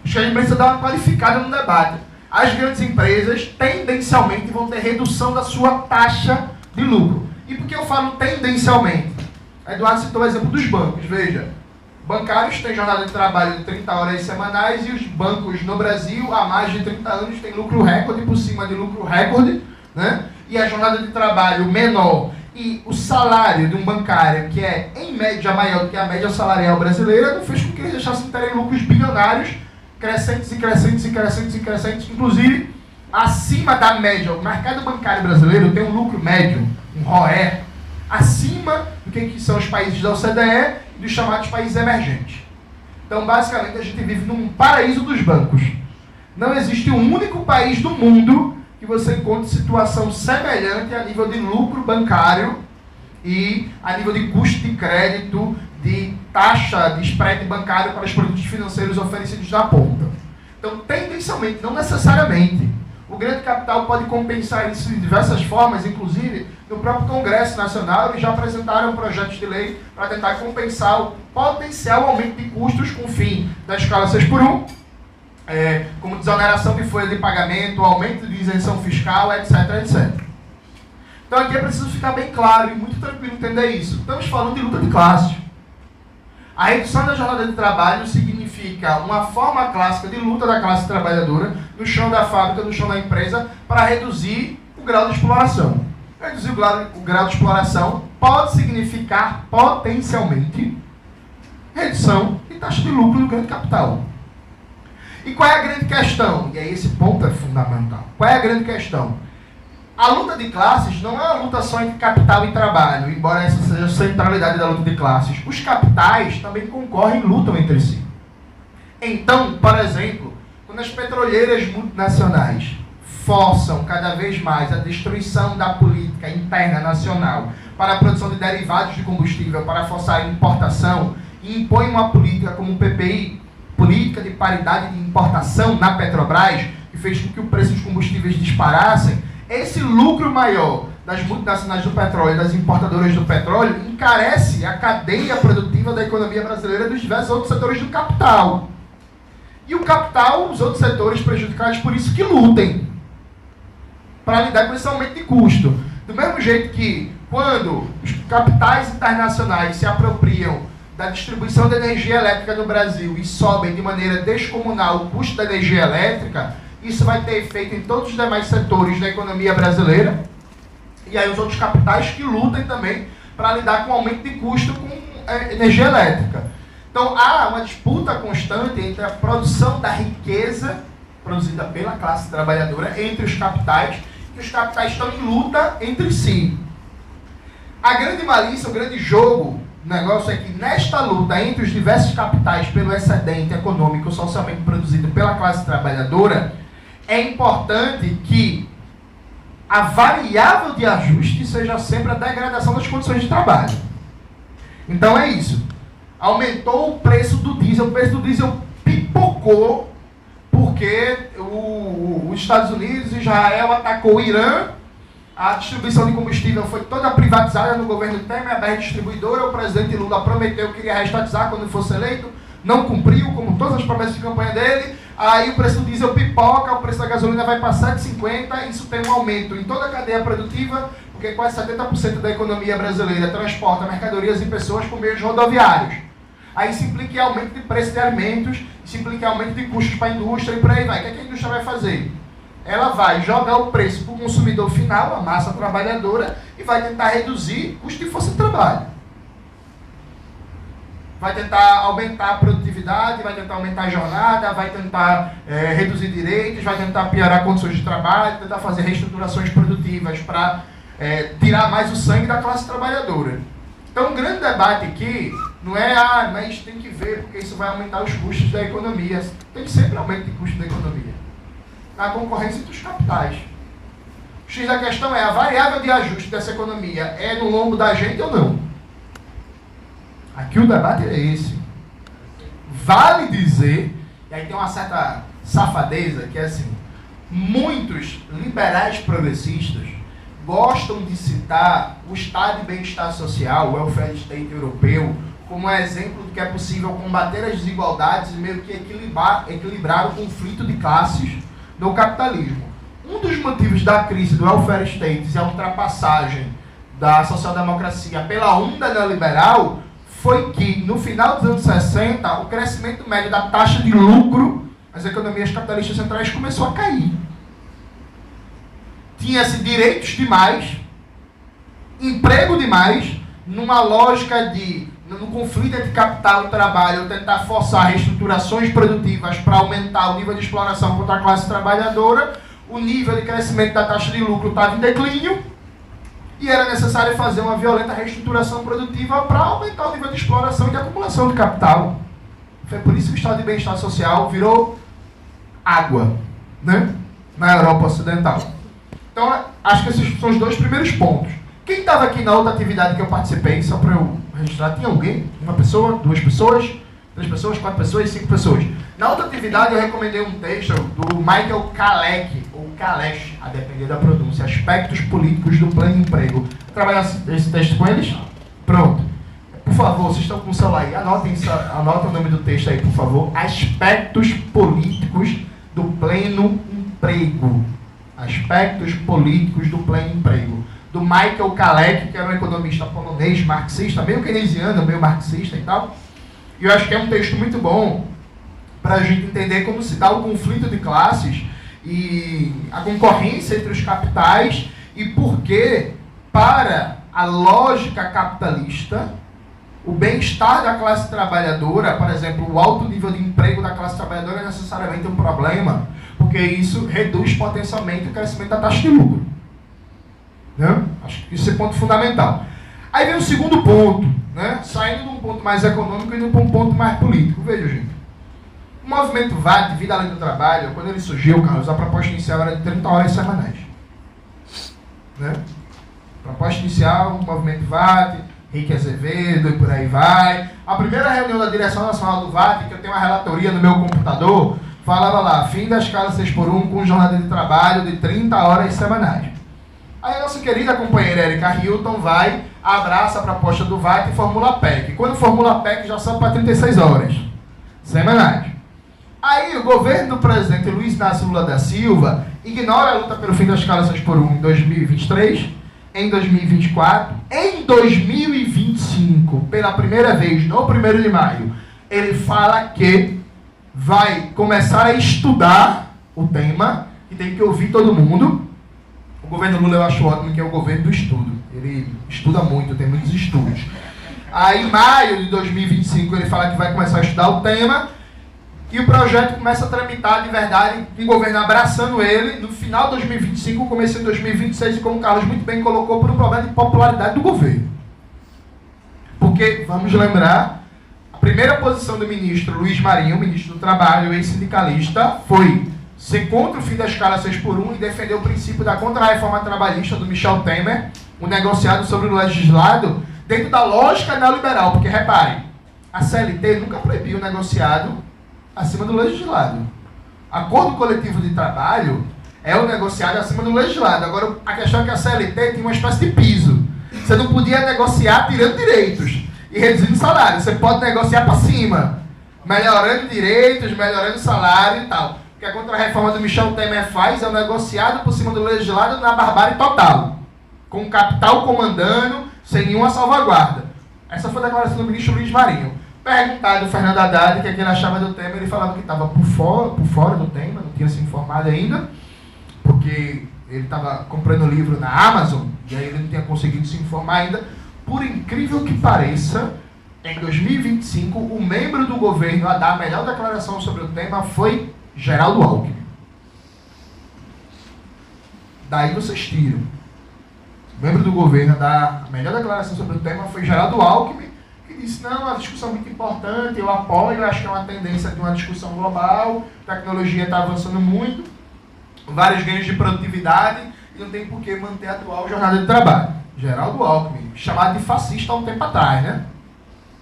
Speaker 3: Acho que a gente precisa dar uma qualificada no debate. As grandes empresas, tendencialmente, vão ter redução da sua taxa de lucro. E por que eu falo tendencialmente? Eduardo citou o exemplo dos bancos. Veja, bancários têm jornada de trabalho de 30 horas semanais e os bancos no Brasil, há mais de 30 anos, têm lucro recorde por cima de lucro recorde, né? E a jornada de trabalho menor e o salário de um bancário, que é, em média, maior do que a média salarial brasileira, não fez com que eles deixassem de terem lucros bilionários crescentes, inclusive acima da média. O mercado bancário brasileiro tem um lucro médio, um ROE, acima do que são os países da OCDE e dos chamados países emergentes. Então, basicamente, a gente vive num paraíso dos bancos. Não existe um único país do mundo que você encontre situação semelhante a nível de lucro bancário e a nível de custo de crédito, de taxa de spread bancário para os produtos financeiros oferecidos na ponta. Então, tendencialmente, não necessariamente, o grande capital pode compensar isso de diversas formas, inclusive no próprio Congresso Nacional eles já apresentaram projetos de lei para tentar compensar o potencial aumento de custos com o fim da escala 6x1, como desoneração de folha de pagamento, aumento de isenção fiscal, etc, etc. Então aqui é preciso ficar bem claro e muito tranquilo entender isso. Estamos falando de luta de classes. A redução da jornada de trabalho significa uma forma clássica de luta da classe trabalhadora no chão da fábrica, no chão da empresa, para reduzir o grau de exploração. Reduzir o grau de exploração pode significar, potencialmente, redução de taxa de lucro do grande capital. E qual é a grande questão? E aí esse ponto é fundamental. Qual é a grande questão? A luta de classes não é uma luta só entre capital e trabalho, embora essa seja a centralidade da luta de classes. Os capitais também concorrem e lutam entre si. Então, por exemplo, quando as petroleiras multinacionais forçam cada vez mais a destruição da política interna nacional para a produção de derivados de combustível, para forçar a importação, e impõem uma política como o PPI, política de paridade de importação na Petrobras, que fez com que o preço dos combustíveis disparassem, esse lucro maior das multinacionais do petróleo, das importadoras do petróleo, encarece a cadeia produtiva da economia brasileira e dos diversos outros setores do capital. E o capital, os outros setores prejudicados por isso, que lutem para lidar com esse aumento de custo. Do mesmo jeito que, quando os capitais internacionais se apropriam da distribuição de energia elétrica no Brasil e sobem de maneira descomunal o custo da energia elétrica, isso vai ter efeito em todos os demais setores da economia brasileira. E aí os outros capitais que lutem também para lidar com o aumento de custo com energia elétrica. Então há uma disputa constante entre a produção da riqueza produzida pela classe trabalhadora entre os capitais, e os capitais estão em luta entre si. A grande malícia, o grande jogo, o negócio é que nesta luta entre os diversos capitais pelo excedente econômico socialmente produzido pela classe trabalhadora, é importante que a variável de ajuste seja sempre a degradação das condições de trabalho. Então é isso. Aumentou o preço do diesel pipocou porque os Estados Unidos e Israel atacou o Irã, a distribuição de combustível foi toda privatizada no governo Temer, a BR Distribuidora, o presidente Lula prometeu que iria reestatizar quando fosse eleito, não cumpriu, como todas as promessas de campanha dele, aí o preço do diesel pipoca, o preço da gasolina vai para 7,50, isso tem um aumento em toda a cadeia produtiva, porque quase 70% da economia brasileira transporta mercadorias e pessoas por meios rodoviários. Aí isso implica em aumento de preço de alimentos, isso implica em aumento de custos para a indústria e por aí vai. O que a indústria vai fazer? Ela vai jogar o preço para o consumidor final, a massa trabalhadora, e vai tentar reduzir o custo de força de trabalho. Vai tentar aumentar a produtividade, vai tentar aumentar a jornada, vai tentar reduzir direitos, vai tentar piorar condições de trabalho, tentar fazer reestruturações produtivas para tirar mais o sangue da classe trabalhadora. Então, um grande debate aqui não é, mas tem que ver, porque isso vai aumentar os custos da economia. Tem sempre aumento de custo da economia. Na concorrência entre os capitais. O X da questão é, a variável de ajuste dessa economia é no lombo da gente ou não? Aqui o debate é esse. Vale dizer, e aí tem uma certa safadeza, que é assim, muitos liberais progressistas gostam de citar o Estado de Bem-Estar Social, o Welfare State europeu, como exemplo do que é possível combater as desigualdades e meio que equilibrar o conflito de classes do capitalismo. Um dos motivos da crise do welfare state e a ultrapassagem da social-democracia pela onda neoliberal foi que, no final dos anos 60, o crescimento médio da taxa de lucro nas economias capitalistas centrais começou a cair. Tinha-se direitos demais, emprego demais, numa lógica de no conflito entre capital e trabalho, tentar forçar reestruturações produtivas para aumentar o nível de exploração contra a classe trabalhadora, o nível de crescimento da taxa de lucro estava em declínio e era necessário fazer uma violenta reestruturação produtiva para aumentar o nível de exploração e de acumulação de capital. Foi por isso que o estado de bem-estar social virou água, né, na Europa Ocidental. Então, acho que esses são os dois primeiros pontos. Quem estava aqui na outra atividade que eu participei, só para eu registrar, tinha alguém? Uma pessoa, 2 pessoas, 3 pessoas, 4 pessoas, 5 pessoas. Na outra atividade eu recomendei um texto do Michael Kalec, ou Kalesch, a depender da pronúncia, Aspectos Políticos do Pleno Emprego. Trabalhar esse texto com eles? Pronto. Por favor, vocês estão com o celular aí, anotem o nome do texto aí, por favor. Aspectos Políticos do Pleno Emprego. Aspectos Políticos do Pleno Emprego. Do Michael Kalec, que era um economista polonês, marxista, meio keynesiano, meio marxista e tal. E eu acho que é um texto muito bom para a gente entender como se dá o conflito de classes e a concorrência entre os capitais e por que, para a lógica capitalista, o bem-estar da classe trabalhadora, por exemplo, o alto nível de emprego da classe trabalhadora é necessariamente um problema, porque isso reduz potencialmente o crescimento da taxa de lucro. Né? Acho que isso é ponto fundamental. Aí vem o segundo ponto, né? Saindo de um ponto mais econômico e indo para um ponto mais político. Veja, gente. O movimento VAT, Vida Além do Trabalho, quando ele surgiu, Carlos, a proposta inicial era de 30 horas semanais. Né? Proposta inicial, o movimento VAT, Henrique Azevedo e por aí vai. A primeira reunião da direção nacional do VAT, que eu tenho uma relatoria no meu computador, falava lá, fim da escala 6x1 com jornada de trabalho de 30 horas semanais. Aí a nossa querida companheira Erika Hilton vai, abraça a proposta do VAT e formula a PEC. Quando formula a PEC, já sobe para 36 horas semanais. Aí o governo do presidente Luiz Inácio Lula da Silva ignora a luta pelo fim da escala 6x1 em 2023, em 2024, em 2025, pela primeira vez, no 1º de maio, ele fala que vai começar a estudar o tema, e tem que ouvir todo mundo. O governo Lula eu acho ótimo que é o governo do estudo. Ele estuda muito, tem muitos estudos. Aí em maio de 2025 ele fala que vai começar a estudar o tema e o projeto começa a tramitar de verdade, com o governo abraçando ele no final de 2025, começo de 2026, e como o Carlos muito bem colocou, por um problema de popularidade do governo. Porque, vamos lembrar, a primeira posição do ministro Luiz Marinho, ministro do Trabalho e sindicalista, foi ser contra o fim da escala 6x1 e defender o princípio da contra-reforma trabalhista do Michel Temer, um negociado sobre o legislado, dentro da lógica neoliberal. Porque, repare, a CLT nunca proibiu o negociado acima do legislado. Acordo coletivo de trabalho é o negociado acima do legislado. Agora, a questão é que a CLT tinha uma espécie de piso. Você não podia negociar tirando direitos e reduzindo salário. Você pode negociar para cima, melhorando direitos, melhorando salário e tal. O que a contra-reforma do Michel Temer faz é o negociado por cima do legislado na barbárie total, com o capital comandando, sem nenhuma salvaguarda. Essa foi a declaração do ministro Luiz Marinho. Perguntado o Fernando Haddad o que ele achava do tema, ele falava que estava por fora do tema, não tinha se informado ainda, porque ele estava comprando o livro na Amazon, e aí ele não tinha conseguido se informar ainda. Por incrível que pareça, em 2025, o membro do governo a dar a melhor declaração sobre o tema foi Geraldo Alckmin. Daí vocês tiram. O membro do governo a dar a melhor declaração sobre o tema foi Geraldo Alckmin, que disse, não, é uma discussão muito importante, eu apoio, acho que é uma tendência de uma discussão global, a tecnologia está avançando muito, vários ganhos de produtividade, e não tem por que manter a atual jornada de trabalho. Geraldo Alckmin, chamado de fascista há um tempo atrás, né?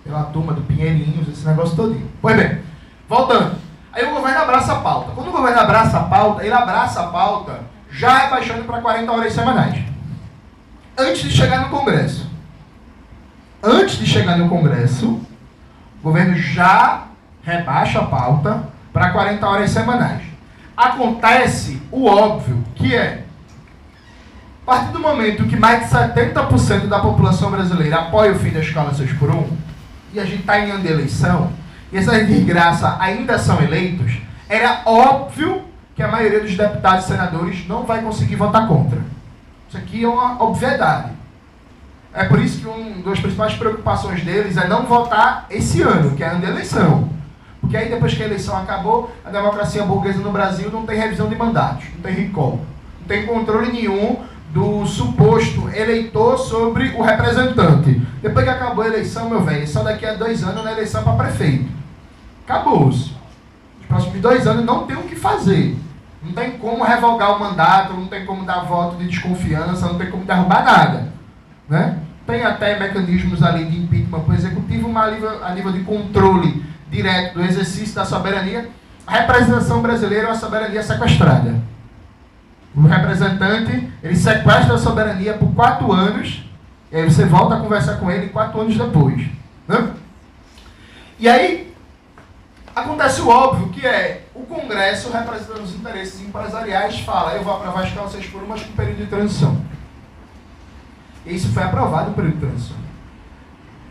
Speaker 3: Pela turma do Pinheirinhos, esse negócio todinho. Pois bem, voltando. Aí o governo abraça a pauta. Quando o governo abraça a pauta, ele abraça a pauta já rebaixando para 40 horas semanais. Antes de chegar no Congresso. Antes de chegar no Congresso, o governo já rebaixa a pauta para 40 horas semanais. Acontece o óbvio, que é, a partir do momento que mais de 70% da população brasileira apoia o fim da escala 6x1, e a gente está em ano de eleição, e essas desgraças ainda são eleitos, era óbvio que a maioria dos deputados e senadores não vai conseguir votar contra. Isso aqui é uma obviedade. É por isso que uma das principais preocupações deles é não votar esse ano, que é ano de eleição. Porque aí depois que a eleição acabou, a democracia burguesa no Brasil não tem revisão de mandatos, não tem recall, não tem controle nenhum do suposto eleitor sobre o representante. Depois que acabou a eleição, meu velho, só daqui a 2 anos na eleição para prefeito. Acabou-se. Os próximos 2 anos não tem o que fazer. Não tem como revogar o mandato, não tem como dar voto de desconfiança, não tem como derrubar nada. Né? Tem até mecanismos ali de impeachment para o executivo, mas a nível de controle direto do exercício da soberania, a representação brasileira é uma soberania sequestrada. O representante, ele sequestra a soberania por 4 anos, e aí você volta a conversar com ele 4 anos depois. Né? E aí, acontece o óbvio, que é o Congresso, representando os interesses empresariais, fala, eu vou aprovar as escala 6 por 1, mas com período de transição. E isso foi aprovado no período de transição.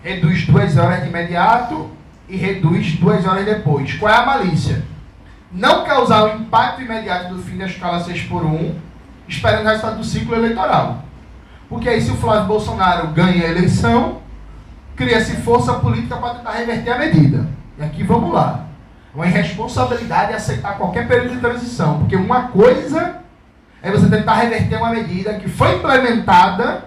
Speaker 3: Reduz 2 horas de imediato e reduz 2 horas depois. Qual é a malícia? Não causar o impacto imediato do fim da escala 6 por 1, esperando o resultado do ciclo eleitoral. Porque aí, se o Flávio Bolsonaro ganha a eleição, cria-se força política para tentar reverter a medida. E aqui vamos lá. Uma irresponsabilidade é aceitar qualquer período de transição. Porque uma coisa é você tentar reverter uma medida que foi implementada,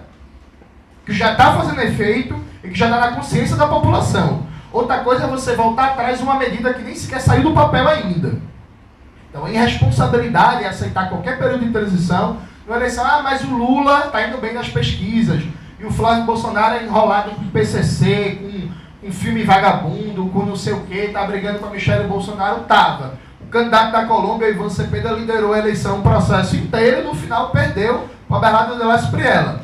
Speaker 3: que já está fazendo efeito e que já está na consciência da população. Outra coisa é você voltar atrás de uma medida que nem sequer saiu do papel ainda. Então, a irresponsabilidade é aceitar qualquer período de transição. Não é eleição, mas o Lula está indo bem nas pesquisas, e o Flávio Bolsonaro é enrolado com o PCC, com um filme vagabundo, com não sei o quê, está brigando com a Michelle Bolsonaro, estava. O candidato da Colômbia, Ivan Cepeda, liderou a eleição, o processo inteiro, e no final perdeu o Abelardo de la Espriella.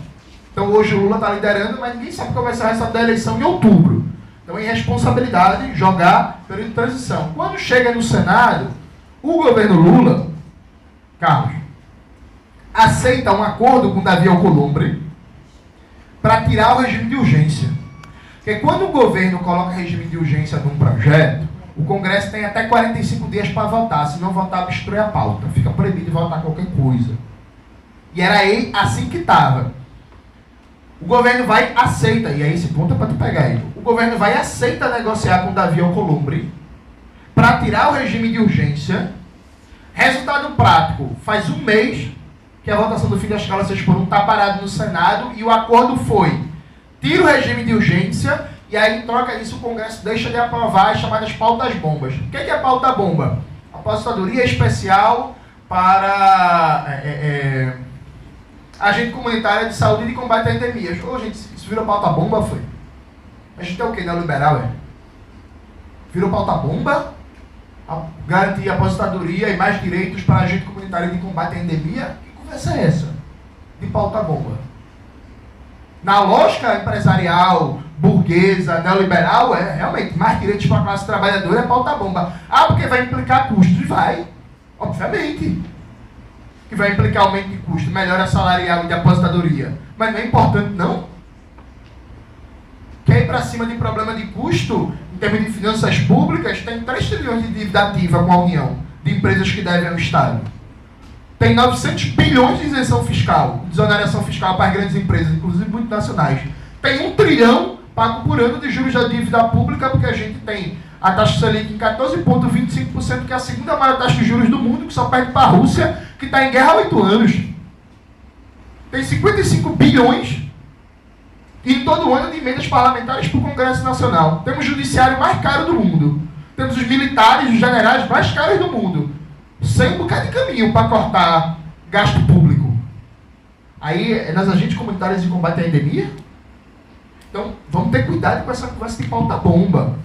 Speaker 3: Então, hoje o Lula está liderando, mas ninguém sabe qual vai ser o resultado da eleição em outubro. Então, é irresponsabilidade jogar período de transição. Quando chega no Senado, o governo Lula, Carlos, aceita um acordo com Davi Alcolumbre para tirar o regime de urgência. Porque quando o governo coloca regime de urgência num projeto, o Congresso tem até 45 dias para votar. Se não votar, obstrui a pauta. Fica proibido de votar qualquer coisa. E era aí assim que estava. O governo vai aceita, e aí esse ponto é para tu pegar aí. O governo vai aceita negociar com Davi Alcolumbre para tirar o regime de urgência. Resultado prático, faz 1 mês que a votação do fim da escala 6 por 1 está parado no Senado, e o acordo foi, tira o regime de urgência, e aí em troca disso o Congresso deixa de aprovar as chamadas pautas bombas. O que é pauta bomba? Aposentadoria especial para agente comunitária de saúde e de combate a endemias. Ô, gente, isso virou pauta bomba, foi? A gente é o quê? Neoliberal, é? Virou pauta bomba? Garantir aposentadoria e mais direitos para agente comunitário de combate à endemia? Que conversa é essa? De pauta bomba. Na lógica empresarial, burguesa, neoliberal, é realmente mais direitos para a classe trabalhadora é pauta bomba. Ah, porque vai implicar custos. E vai. Obviamente. Que vai implicar aumento de custo, melhora salarial e de aposentadoria. Mas não é importante, não. Quer ir para cima de problema de custo, em termos de finanças públicas, tem 3 trilhões de dívida ativa com a União, de empresas que devem ao Estado. Tem 900 bilhões de isenção fiscal, desoneração fiscal para as grandes empresas, inclusive multinacionais. Tem 1 trilhão pago por ano de juros da dívida pública, porque a gente tem a taxa Selic em 14,25%, que é a segunda maior taxa de juros do mundo, que só perde para a Rússia, que está em guerra há 8 anos. Tem 55 bilhões e todo ano de emendas parlamentares para o Congresso Nacional. Temos o judiciário mais caro do mundo. Temos os militares, os generais mais caros do mundo. Sem um bocado de caminho para cortar gasto público. Aí é nas agentes comunitárias de combate à endemia? Então, vamos ter cuidado com essa conversa de pauta bomba.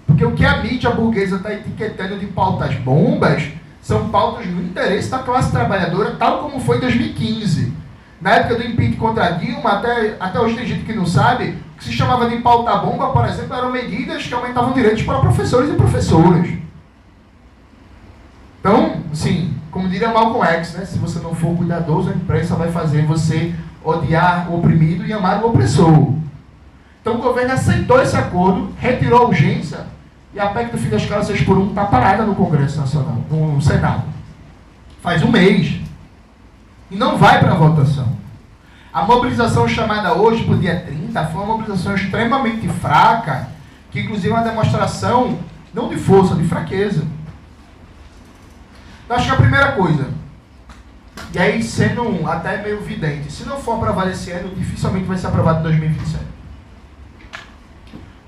Speaker 3: Porque o que a mídia burguesa está etiquetando de pautas bombas são pautas no interesse da classe trabalhadora, tal como foi em 2015. Na época do impeachment contra Dilma, até hoje tem gente que não sabe, o que se chamava de pauta bomba, por exemplo, eram medidas que aumentavam direitos para professores e professoras. Então, assim, como diria Malcolm X, né? Se você não for cuidadoso, a imprensa vai fazer você odiar o oprimido e amar o opressor. Então o governo aceitou esse acordo, retirou a urgência, e a PEC do fim da escala 6 por 1 está parada no Congresso Nacional, no Senado. Faz 1 mês. E não vai para a votação. A mobilização chamada hoje para o dia 30 foi uma mobilização extremamente fraca, que inclusive é uma demonstração não de força, de fraqueza. Então, acho que a primeira coisa, e aí sendo até meio evidente, se não for aprovado esse ano, dificilmente vai ser aprovado em 2027.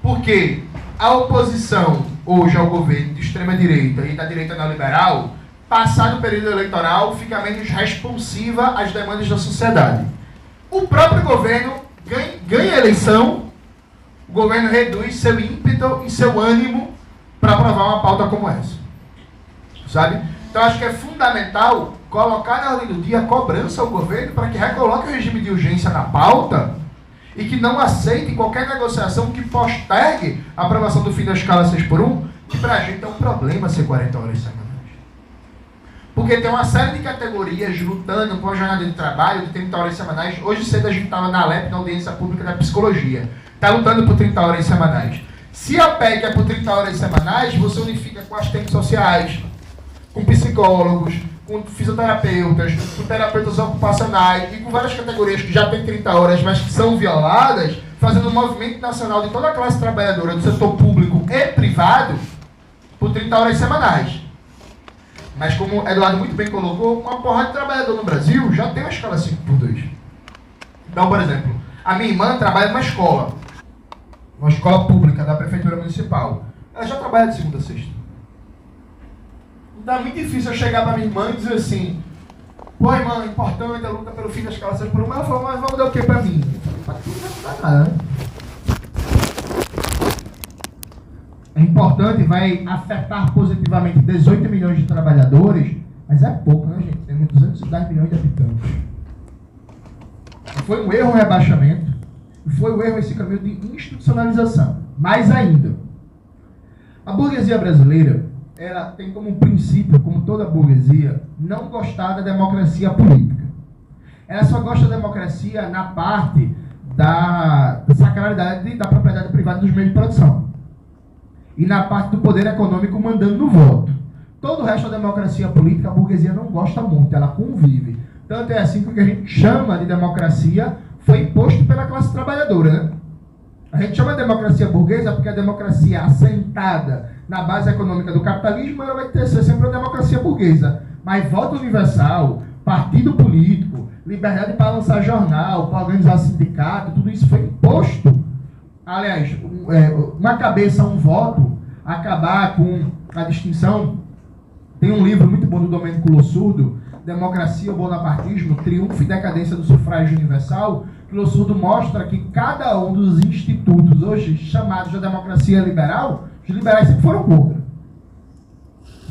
Speaker 3: Porque a oposição hoje ao governo de extrema-direita e da direita neoliberal, passado o período eleitoral, fica menos responsiva às demandas da sociedade. O próprio governo ganha a eleição, o governo reduz seu ímpeto e seu ânimo para aprovar uma pauta como essa. Sabe? Então acho que é fundamental colocar na ordem do dia a cobrança ao governo para que recoloque o regime de urgência na pauta e que não aceite qualquer negociação que postergue a aprovação do fim da escala 6x1, que para a gente é um problema ser 40 horas semanais. Porque tem uma série de categorias lutando com a jornada de trabalho de 30 horas semanais. Hoje cedo a gente estava na ALEP, na audiência pública da psicologia. Está lutando por 30 horas semanais. Se a PEC é por 30 horas semanais, você unifica com assistentes sociais, com psicólogos, com fisioterapeutas, com terapeutas ocupacionais e com várias categorias que já têm 30 horas, mas que são violadas, fazendo um movimento nacional de toda a classe trabalhadora do setor público e privado por 30 horas semanais. Mas como o Eduardo muito bem colocou, uma porrada de trabalhador no Brasil já tem uma escala 5x2. Então, por exemplo, a minha irmã trabalha numa escola pública da Prefeitura Municipal. Ela já trabalha de segunda a sexta. Então é muito difícil eu chegar para minha irmã e dizer assim: pô, irmã, importante a luta pelo fim da escala 6x1. Ela falou: mas vai mudar o que para mim? Para tudo não vai mudar nada, né? É importante, vai afetar positivamente 18 milhões de trabalhadores, mas é pouco, né, gente? Temos 210 milhões de habitantes. Foi um erro o rebaixamento, e foi um erro esse caminho de institucionalização. Mais ainda, a burguesia brasileira, ela tem como princípio, como toda burguesia, não gostar da democracia política. Ela só gosta da democracia na parte da sacralidade da propriedade privada dos meios de produção. E na parte do poder econômico mandando no voto. Todo o resto da democracia política, a burguesia não gosta muito, ela convive. Tanto é assim que o que a gente chama de democracia foi imposto pela classe trabalhadora, né? A gente chama de democracia burguesa porque a democracia assentada na base econômica do capitalismo, ela vai ser sempre uma democracia burguesa. Mas voto universal, partido político, liberdade para lançar jornal, para organizar sindicato, tudo isso foi imposto. Aliás, uma cabeça, um voto, acabar com a distinção. Tem um livro muito bom do Domênico Lossurdo, Democracia ou Bonapartismo, Triunfo e Decadência do Sufrágio Universal, que Lossurdo mostra que cada um dos institutos hoje chamados de democracia liberal, os liberais sempre foram contra.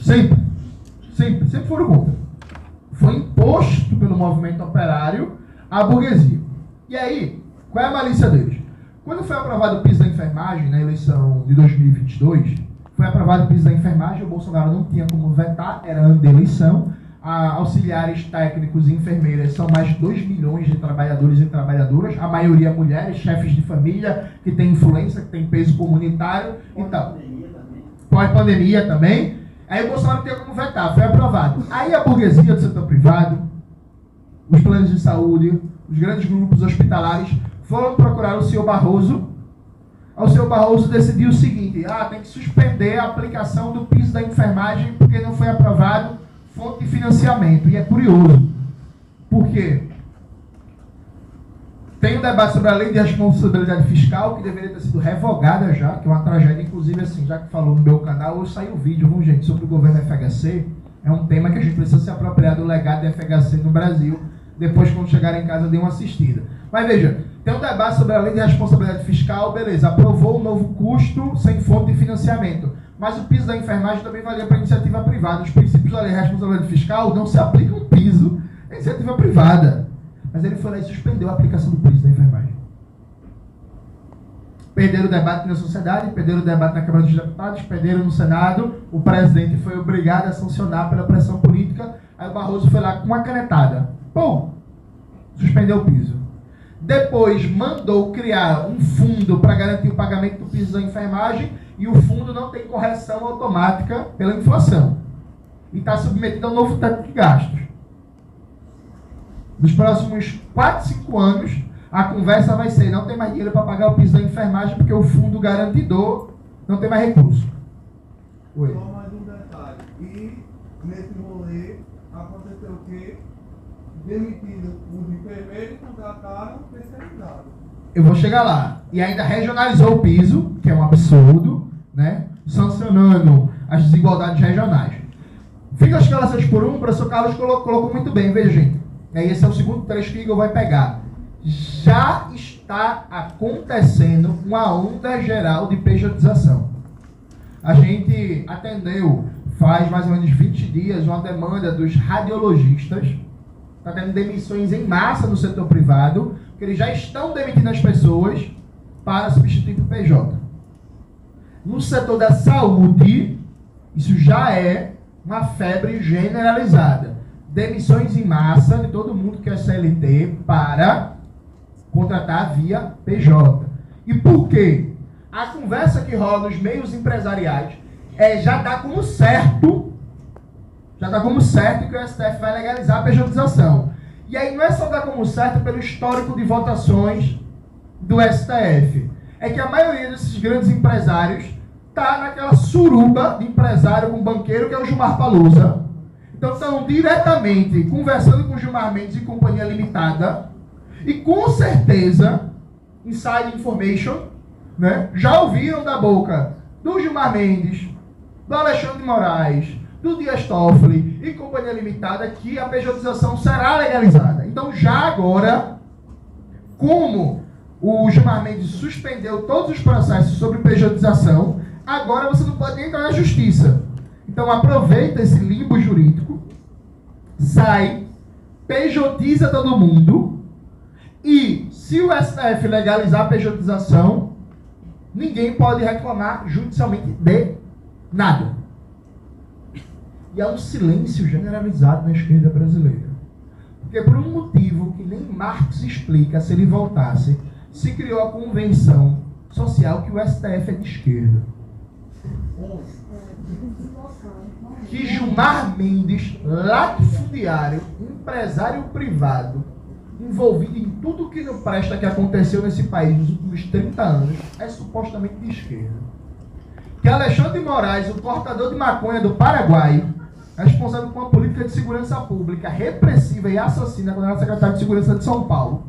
Speaker 3: Sempre foram contra. Foi imposto pelo movimento operário à burguesia. E aí, qual é a malícia deles? Quando foi aprovado o piso da enfermagem, na eleição de 2022, foi aprovado o piso da enfermagem, o Bolsonaro não tinha como vetar, era ano de eleição. Auxiliares técnicos e enfermeiras são mais de 2 milhões de trabalhadores e trabalhadoras, a maioria mulheres, chefes de família, que têm influência, que têm peso comunitário e tal. Pós-pandemia também. Aí o Bolsonaro tinha como vetar, foi aprovado. Aí a burguesia do setor privado, os planos de saúde, os grandes grupos hospitalares, foram procurar o senhor Barroso. O senhor Barroso decidiu o seguinte: tem que suspender a aplicação do piso da enfermagem porque não foi aprovado fonte de financiamento. E é curioso, porque tem um debate sobre a lei de responsabilidade fiscal que deveria ter sido revogada já, que é uma tragédia, inclusive assim, já que falou no meu canal, hoje saiu um vídeo, viu, gente, sobre o governo FHC. É um tema que a gente precisa se apropriar do legado do FHC no Brasil. Depois, quando chegar em casa, dê uma assistida. Mas veja, tem um debate sobre a lei de responsabilidade fiscal, beleza, aprovou um novo custo sem fonte de financiamento. Mas o piso da enfermagem também valia para a iniciativa privada. Os princípios da lei de responsabilidade fiscal não se aplicam piso à iniciativa privada. Mas ele foi lá e suspendeu a aplicação do piso da enfermagem. Perderam o debate na sociedade, perderam o debate na Câmara dos Deputados, perderam no Senado. O presidente foi obrigado a sancionar pela pressão política. Aí o Barroso foi lá com uma canetada. Pum! Suspendeu o piso. Depois mandou criar um fundo para garantir o pagamento do piso da enfermagem e o fundo não tem correção automática pela inflação. E está submetido ao novo teto de gastos.
Speaker 4: Nos próximos 4, 5 anos, a conversa vai ser: não tem mais dinheiro para pagar o piso da enfermagem porque o fundo garantidor não tem mais recurso. Oi.
Speaker 5: Só mais um detalhe. E nesse rolê aconteceu o quê? Demitiram os enfermeiros e contrataram terceirizados.
Speaker 4: Eu vou chegar lá. E ainda regionalizou o piso, que é um absurdo, né? Sancionando as desigualdades regionais. Fica as escalações por um, o professor Carlos colocou muito bem, veja, gente. E aí esse é o segundo trecho que o Igor vai pegar. Já está acontecendo uma onda geral de pejotização. A gente atendeu faz mais ou menos 20 dias uma demanda dos radiologistas. Está tendo demissões em massa no setor privado, que eles já estão demitindo as pessoas para substituir o PJ. No setor da saúde, isso já é uma febre generalizada. Demissões em massa de todo mundo que é CLT para contratar via PJ. E por quê? A conversa que rola nos meios empresariais já dá como certo que o STF vai legalizar a pejotização. E aí não é só dar como certo pelo histórico de votações do STF. É que a maioria desses grandes empresários está naquela suruba de empresário com banqueiro que é o Gilmar Palusa. Então estão diretamente conversando com o Gilmar Mendes e Companhia Limitada. E com certeza, inside information, né, já ouviram da boca do Gilmar Mendes, do Alexandre de Moraes, do Dias Toffoli e Companhia Limitada que a pejotização será legalizada. Então já agora, como o Gilmar Mendes suspendeu todos os processos sobre pejotização, agora você não pode nem entrar na justiça. Então aproveita esse limbo jurídico, sai, pejotiza todo mundo, e se o STF legalizar a pejotização, ninguém pode reclamar judicialmente de nada. E há um silêncio generalizado na esquerda brasileira. Porque por um motivo que nem Marx explica, se ele voltasse, se criou a convenção social que o STF é de esquerda. Que Gilmar Mendes, latifundiário, empresário privado, envolvido em tudo que não presta que aconteceu nesse país nos últimos 30 anos, é supostamente de esquerda. Que Alexandre de Moraes, o portador de maconha do Paraguai, responsável por uma política de segurança pública repressiva e assassina quando era secretário de Segurança de São Paulo.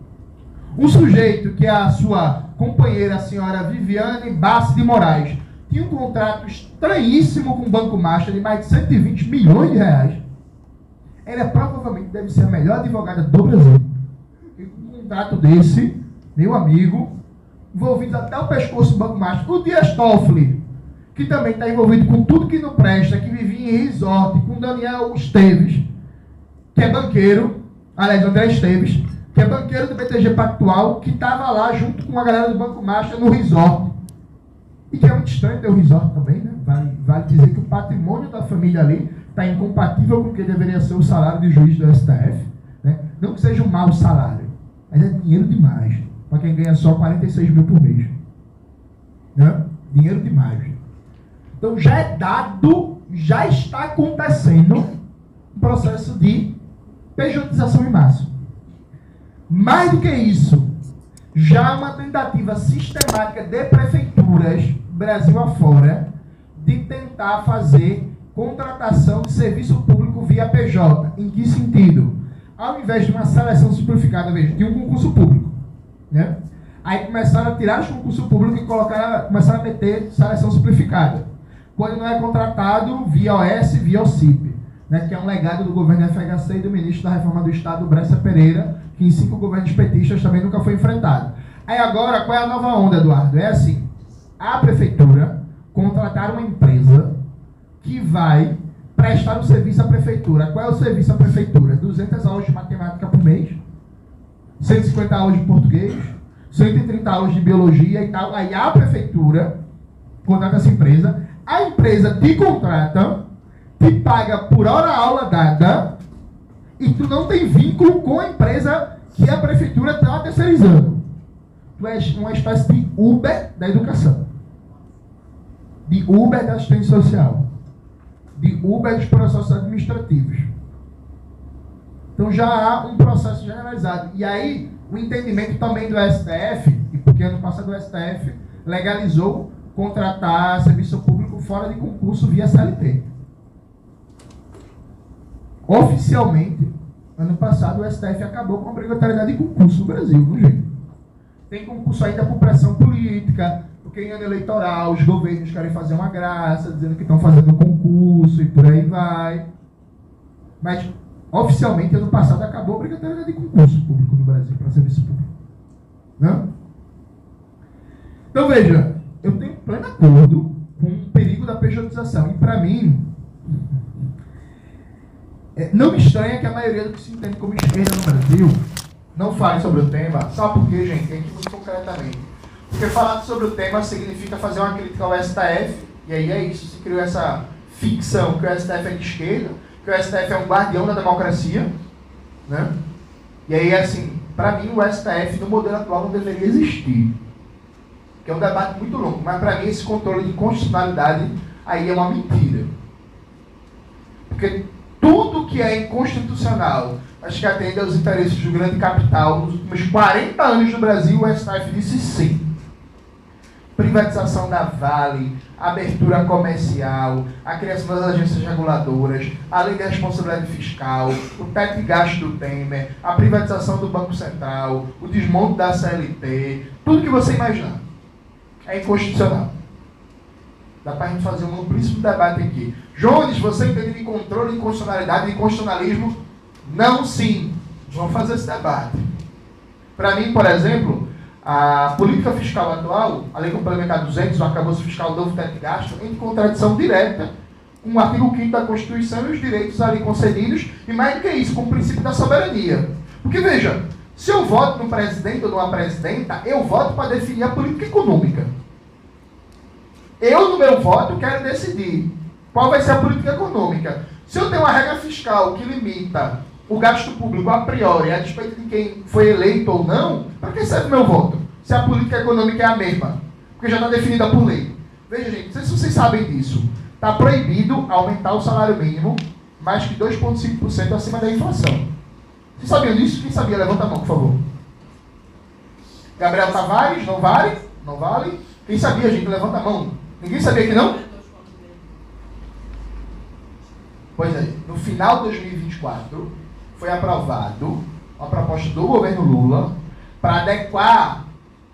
Speaker 4: Um sujeito que a sua companheira, a senhora Viviane Bassi de Moraes, tinha um contrato estranhíssimo com o Banco Master de mais de 120 milhões de reais. Ela provavelmente deve ser a melhor advogada do Brasil. E com um contrato desse, meu amigo, envolvido até o pescoço do Banco Master. O Dias Toffoli, que também está envolvido com tudo que não presta, que vivia em resort, com Daniel Esteves, que é banqueiro, aliás, André Esteves, que é banqueiro do BTG Pactual, que estava lá junto com a galera do Banco Master no resort. E que é muito estranho ter o resort também, né? Vale dizer que o patrimônio da família ali está incompatível com o que deveria ser o salário de juiz do STF. Né? Não que seja um mau salário, mas é dinheiro demais para quem ganha só 46 mil por mês. Né? Dinheiro demais. Então já é dado, já está acontecendo um processo de pejotização em massa. Mais do que isso, já há uma tentativa sistemática de prefeituras, Brasil afora, de tentar fazer contratação de serviço público via PJ. Em que sentido? Ao invés de uma seleção simplificada, veja, tinha um concurso público, né? Aí começaram a tirar os concursos públicos e começaram a meter seleção simplificada. Quando não é contratado via OS, via OCIP, né, que é um legado do governo FHC e do ministro da Reforma do Estado, Bressa Pereira, que em 5 governos petistas também nunca foi enfrentado. Aí agora, qual é a nova onda, Eduardo? É assim, a prefeitura contratar uma empresa que vai prestar um serviço à prefeitura. Qual é o serviço à prefeitura? 200 aulas de matemática por mês, 150 aulas de português, 130 aulas de biologia e tal. Aí a prefeitura contrata essa empresa, a empresa te contrata, te paga por hora aula dada e tu não tem vínculo com a empresa que a prefeitura está terceirizando. Tu és uma espécie de Uber da educação, de Uber da assistência social, de Uber dos processos administrativos. Então já há um processo generalizado. E aí, o entendimento também do STF, e porque ano passado o STF legalizou contratar serviço público fora de concurso via CLT. Oficialmente, ano passado o STF acabou com a obrigatoriedade de concurso no Brasil, viu, gente? Tem concurso ainda por pressão política, porque em ano eleitoral os governos querem fazer uma graça, dizendo que estão fazendo concurso e por aí vai. Mas, oficialmente, ano passado acabou a obrigatoriedade de concurso público no Brasil, para serviço público. Não? Então, veja, eu tenho pleno acordo com o perigo da pejotização. E, para mim, não me estranha que a maioria do que se entende como esquerda no Brasil não fale sobre o tema. Sabe por quê, gente? Aqui muito concretamente. Porque falar sobre o tema significa fazer uma crítica ao STF, e aí é isso, se criou essa ficção que o STF é de esquerda, que o STF é um guardião da democracia, né? E aí, assim, para mim o STF no modelo atual não deveria existir. Que é um debate muito longo, mas para mim esse controle de constitucionalidade aí é uma mentira. Porque tudo que é inconstitucional, acho que atende aos interesses do grande capital, nos últimos 40 anos no Brasil, o STF disse sim. Privatização da Vale, abertura comercial, a criação das agências reguladoras, a lei de responsabilidade fiscal, o teto de gasto do Temer, a privatização do Banco Central, o desmonte da CLT, tudo que você imaginar é inconstitucional. Dá para a gente fazer um amplíssimo debate aqui. Jones, você entende de controle, de constitucionalidade, de constitucionalismo? Não, sim. Vamos fazer esse debate. Para mim, por exemplo, a política fiscal atual, a Lei Complementar 200, o arcabouço fiscal novo teto de gasto, em contradição direta com o artigo 5º da Constituição e os direitos ali concedidos, e mais do que isso, com o princípio da soberania. Porque, veja, se eu voto no presidente ou numa presidenta, eu voto para definir a política econômica. Eu, no meu voto, quero decidir qual vai ser a política econômica. Se eu tenho uma regra fiscal que limita o gasto público a priori, a despeito de quem foi eleito ou não, para que serve o meu voto? Se a política econômica é a mesma, porque já está definida por lei. Veja, gente, não sei se vocês sabem disso. Está proibido aumentar o salário mínimo mais que 2,5% acima da inflação. Vocês sabiam disso? Quem sabia? Levanta a mão, por favor. Gabriel Tavares, não vale? Não vale? Quem sabia, gente? Levanta a mão. Ninguém sabia que não? Pois é, no final de 2024, foi aprovado uma proposta do governo Lula para adequar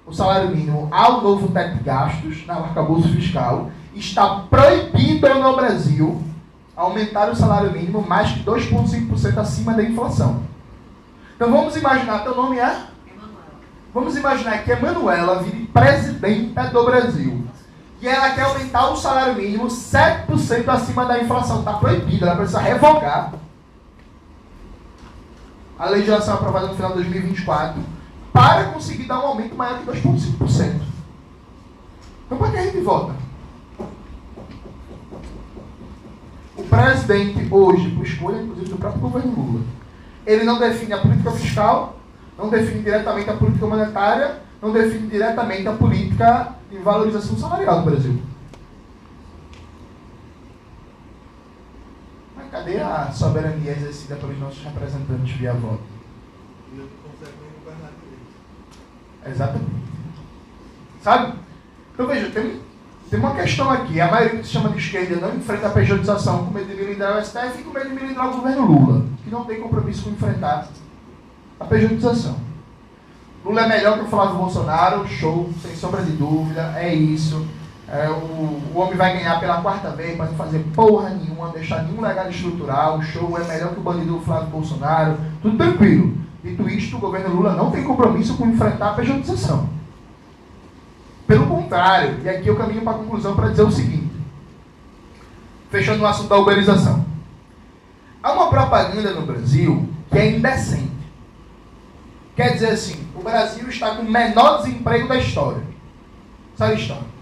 Speaker 4: o salário mínimo ao novo teto de gastos, no arcabouço fiscal. Está proibido no Brasil aumentar o salário mínimo mais que 2,5% acima da inflação. Então vamos imaginar, teu nome é? Emanuela. Vamos imaginar que a Emanuela vire presidenta do Brasil. E ela quer aumentar o salário mínimo 7% acima da inflação. Está proibido, ela precisa revogar a legislação aprovada no final de 2024 para conseguir dar um aumento maior que 2,5%. Então, para que a gente vota? O presidente hoje, por escolha, inclusive, do próprio governo Lula, ele não define a política fiscal, não define diretamente a política monetária, não define diretamente a política de valorização salarial do Brasil. Mas cadê a soberania exercida pelos nossos representantes via voto?
Speaker 5: E eu não consegue nem governar direito.
Speaker 4: Exatamente. Sabe? Então veja, tem uma questão aqui. A maioria que se chama de esquerda não enfrenta a pejotização com medo de melindrar o STF e com medo de melindrar o governo Lula, que não tem compromisso com enfrentar a pejotização. Lula é melhor que o Flávio Bolsonaro, show, sem sombra de dúvida, é isso. O homem vai ganhar pela quarta vez, para não fazer porra nenhuma, deixar nenhum legado estrutural, show, é melhor que o bandido Flávio Bolsonaro, tudo tranquilo. Dito isto, o governo Lula não tem compromisso com enfrentar a pejotização. Pelo contrário, e aqui eu caminho para a conclusão para dizer o seguinte, fechando o assunto da uberização. Há uma propaganda no Brasil que é indecente. Quer dizer assim, o Brasil está com o menor desemprego da história. Sabe a história?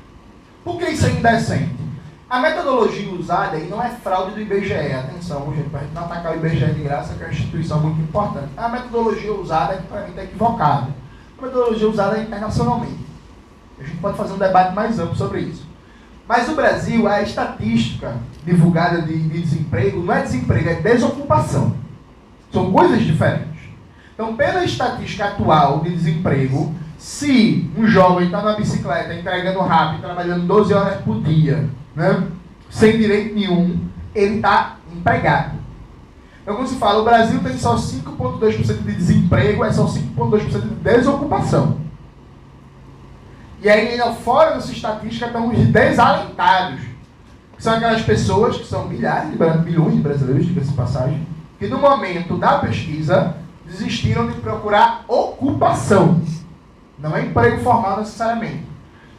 Speaker 4: Por que isso é indecente? A metodologia usada aí não é fraude do IBGE. Atenção, gente, para a gente não atacar o IBGE de graça, que é uma instituição muito importante. A metodologia usada é que para mim está equivocada. A metodologia usada é internacionalmente. A gente pode fazer um debate mais amplo sobre isso. Mas o Brasil, a estatística divulgada de desemprego, não é desemprego, é desocupação. São coisas diferentes. Então, pela estatística atual de desemprego, se um jovem está na bicicleta, entregando rápido, trabalhando 12 horas por dia, né, sem direito nenhum, ele está empregado. Então, quando se fala, o Brasil tem só 5,2% de desemprego, é só 5,2% de desocupação. E aí, ainda fora dessa estatística, estão os desalentados. Que são aquelas pessoas, que são milhões de brasileiros, diga-se de passagem, que no momento da pesquisa desistiram de procurar ocupação. Não é emprego formal necessariamente.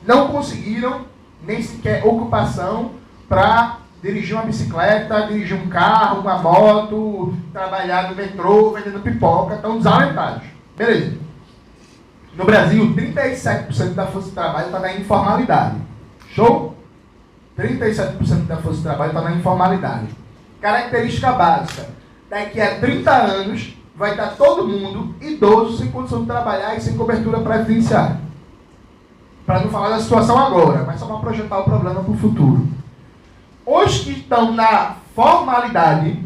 Speaker 4: Não conseguiram nem sequer ocupação para dirigir uma bicicleta, dirigir um carro, uma moto, trabalhar no metrô, vendendo pipoca, estão desalentados. Beleza. No Brasil, 37% da força de trabalho está na informalidade. Show? 37% da força de trabalho está na informalidade. Característica básica. Daqui a 30 anos, vai estar todo mundo idoso, sem condição de trabalhar e sem cobertura previdenciária. Para não falar da situação agora, mas só para projetar o problema para o futuro. Os que estão na formalidade,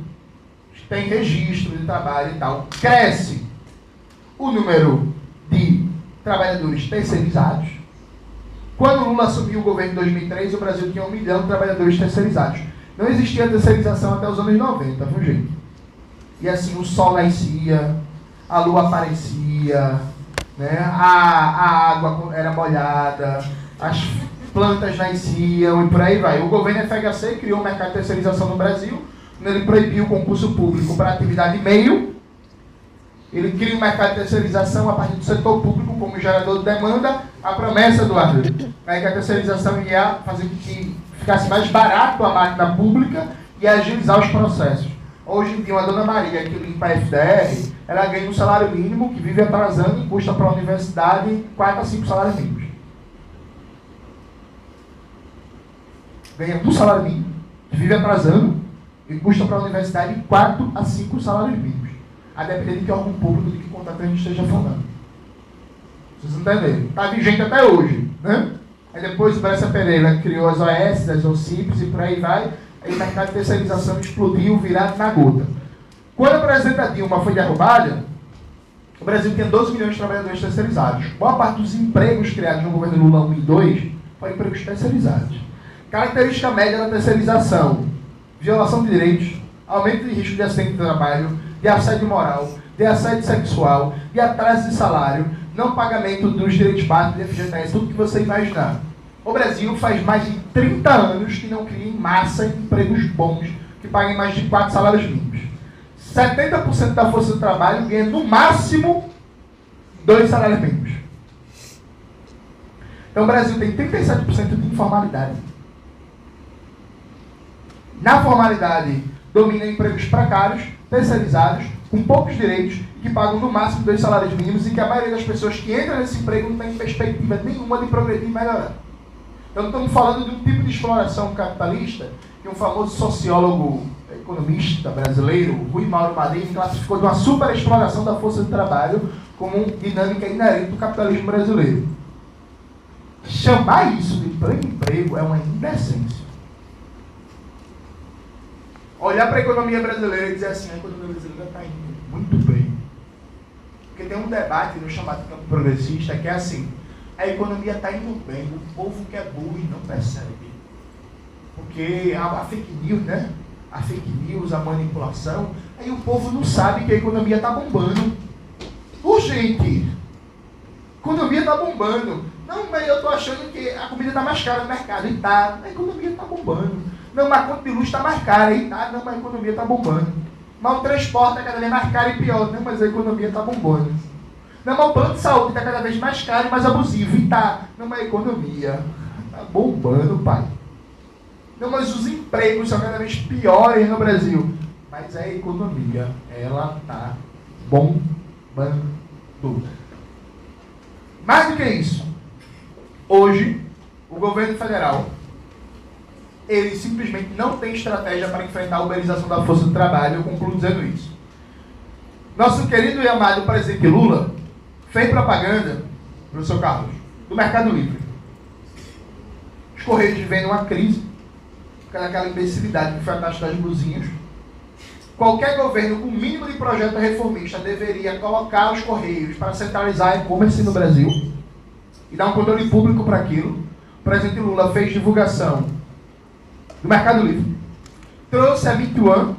Speaker 4: tem registro de trabalho e tal, cresce o número de trabalhadores terceirizados. Quando Lula assumiu o governo em 2003, o Brasil tinha 1 milhão de trabalhadores terceirizados. Não existia terceirização até os anos 90, viu, gente? E assim, o sol nascia, a lua aparecia, né? a água era molhada, as plantas nasciam e por aí vai. O governo FHC criou o mercado de terceirização no Brasil, quando ele proibiu o concurso público para atividade meio. Ele cria um mercado de terceirização a partir do setor público como gerador de demanda. A promessa do Arthur é que a terceirização ia fazer com que ficasse mais barato a máquina pública e agilizar os processos. Hoje em dia, uma dona Maria que limpa a FDR, ela ganha um salário mínimo que vive atrasando e custa para a universidade 4 a 5 salários mínimos. Ganha um salário mínimo, que vive atrasando e custa para a universidade 4 a 5 salários mínimos. A depender de que órgão público, de que contrato a gente esteja falando. Vocês entenderam? Está vigente até hoje, né? Aí depois o Bessa Pereira criou as OS, as OCIPs e por aí vai. Aí o mercado de terceirização explodiu, virado na gota. Quando a presidenta Dilma foi derrubada, o Brasil tinha 12 milhões de trabalhadores terceirizados. Boa parte dos empregos criados no governo Lula 1 e 2 foram empregos terceirizados. Característica média da terceirização: violação de direitos, aumento de risco de acidente de trabalho, de assédio moral, de assédio sexual, de atraso de salário, não pagamento dos direitos básicos, de FGTS, tudo que você imaginar. O Brasil faz mais de 30 anos que não cria em massa empregos bons, que paguem mais de 4 salários mínimos. 70% da força de trabalho ganha no máximo 2 salários mínimos. Então o Brasil tem 37% de informalidade. Na formalidade, domina empregos precários, terceirizados, com poucos direitos, que pagam no máximo 2 salários mínimos e que a maioria das pessoas que entram nesse emprego não tem perspectiva nenhuma de progredir e melhorar. Então estamos falando de um tipo de exploração capitalista que um famoso sociólogo, economista brasileiro, Rui Mauro Madeira, classificou de uma superexploração da força de trabalho como uma dinâmica inerente do capitalismo brasileiro. Chamar isso de pleno emprego é uma indecência. Olhar para a economia brasileira e dizer assim, a economia brasileira está indo muito bem. Porque tem um debate no chamado campo progressista que é assim, a economia está indo bem, o povo que é burro e não percebe. Porque a fake news, né? A fake news, a manipulação, aí o povo não sabe que a economia está bombando. Ô, gente, a economia está bombando. Não, mas eu estou achando que a comida está mais cara no mercado. E tá, a economia está bombando. Não, mas a conta de luz está mais cara. E tá, não, mas a economia está bombando. Mas o transporte é cada vez mais caro e pior. Não, mas a economia está bombando. Não, mas o plano de saúde está cada vez mais caro e mais abusivo. E tá, não, mas a economia está bombando, pai. Não, mas os empregos são cada vez piores no Brasil. Mas a economia, ela está bombando. Mais do que isso, hoje, o governo federal, ele simplesmente não tem estratégia para enfrentar a uberização da força de trabalho. Eu concluo dizendo isso. Nosso querido e amado presidente Lula fez propaganda, professor Carlos, do Mercado Livre. Os Correios vivendo uma crise, por causa daquela imbecilidade que foi a taxa das blusinhas. qualquer governo com o mínimo de projeto reformista deveria colocar os Correios para centralizar e-commerce no Brasil e dar um controle público para aquilo. O presidente Lula fez divulgação do Mercado Livre, trouxe a Meituan,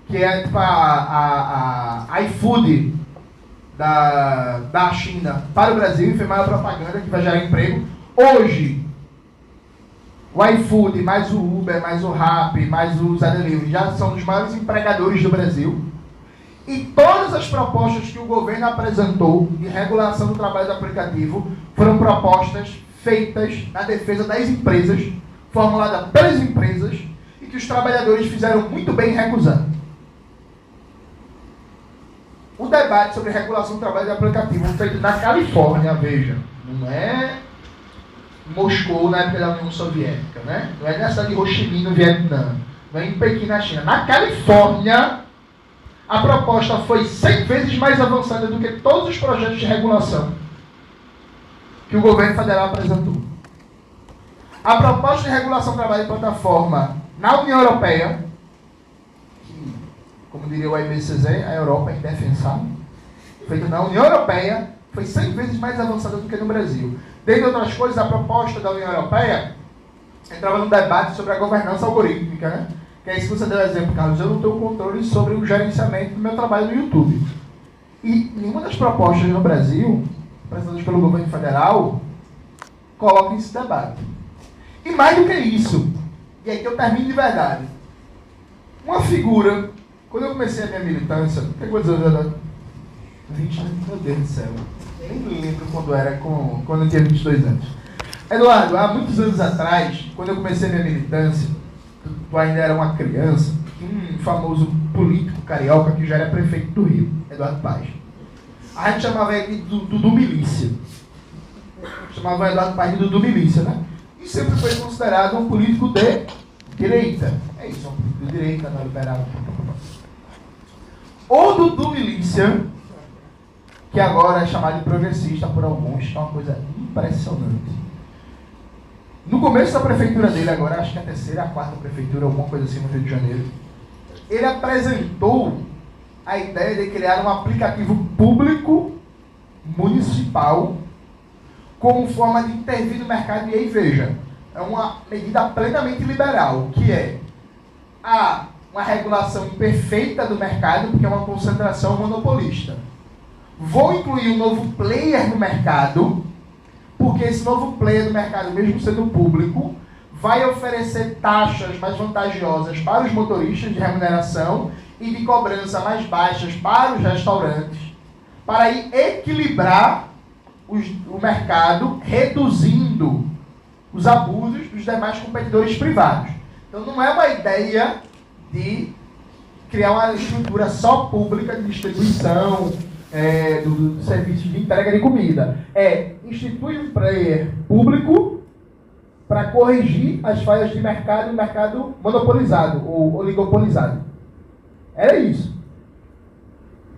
Speaker 4: que é tipo a iFood da China, para o Brasil e fez maior propaganda que vai gerar emprego. Hoje, o iFood, mais o Uber, mais o Rappi, mais o Zé Delivery já são os maiores empregadores do Brasil. E todas as propostas que o governo apresentou de regulação do trabalho do aplicativo foram propostas feitas na defesa das empresas, formuladas pelas empresas, e que os trabalhadores fizeram muito bem recusando. O debate sobre regulação do trabalho de aplicativo feito na Califórnia, veja, não é Moscou na época da União Soviética, né? Não é na cidade de Ho Chi Minh, no Vietnã, não é em Pequim, na China. Na Califórnia, a proposta foi 100 vezes mais avançada do que todos os projetos de regulação que o governo federal apresentou. A proposta de regulação do trabalho de plataforma na União Europeia, que, como diria o IBCZ, a Europa é indefensável, feita na União Europeia, foi 100 vezes mais avançada do que no Brasil. Dentre outras coisas, a proposta da União Europeia entrava no debate sobre a governança algorítmica, né? Que é isso que você deu exemplo, Carlos. Eu não tenho controle sobre o gerenciamento do meu trabalho no YouTube. E nenhuma das propostas no Brasil, apresentadas pelo governo federal, coloca esse debate. E mais do que isso, e aí que eu termino de verdade, uma figura, quando eu comecei a minha militância, tem quantos anos? 20 anos, meu Deus do céu. Nem me lembro quando era, quando eu tinha 22 anos. Eduardo, há muitos anos atrás, quando eu comecei a minha militância, tu ainda era uma criança, um famoso político carioca que já era prefeito do Rio, Eduardo Paes. A gente chamava ele de Dudu Milícia. Chamava Eduardo Paes de Dudu Milícia, né? E sempre foi considerado um político de direita. É isso, um político de direita, não liberal. O Dudu Milícia, que agora é chamado de progressista por alguns, que é uma coisa impressionante. No começo da prefeitura dele, agora acho que é a terceira, a quarta prefeitura, alguma coisa assim no Rio de Janeiro, ele apresentou a ideia de criar um aplicativo público municipal como forma de intervir no mercado. E aí, veja, é uma medida plenamente liberal, que é uma regulação imperfeita do mercado, porque é uma concentração monopolista. Vou incluir um novo player no mercado, porque esse novo player do mercado, mesmo sendo público, vai oferecer taxas mais vantajosas para os motoristas de remuneração e de cobrança mais baixas para os restaurantes, para aí equilibrar o mercado, reduzindo os abusos dos demais competidores privados. Então não é uma ideia de criar uma estrutura só pública de distribuição, do serviço de entrega de comida. Institui um player público para corrigir as falhas de mercado e mercado monopolizado ou oligopolizado. Era isso.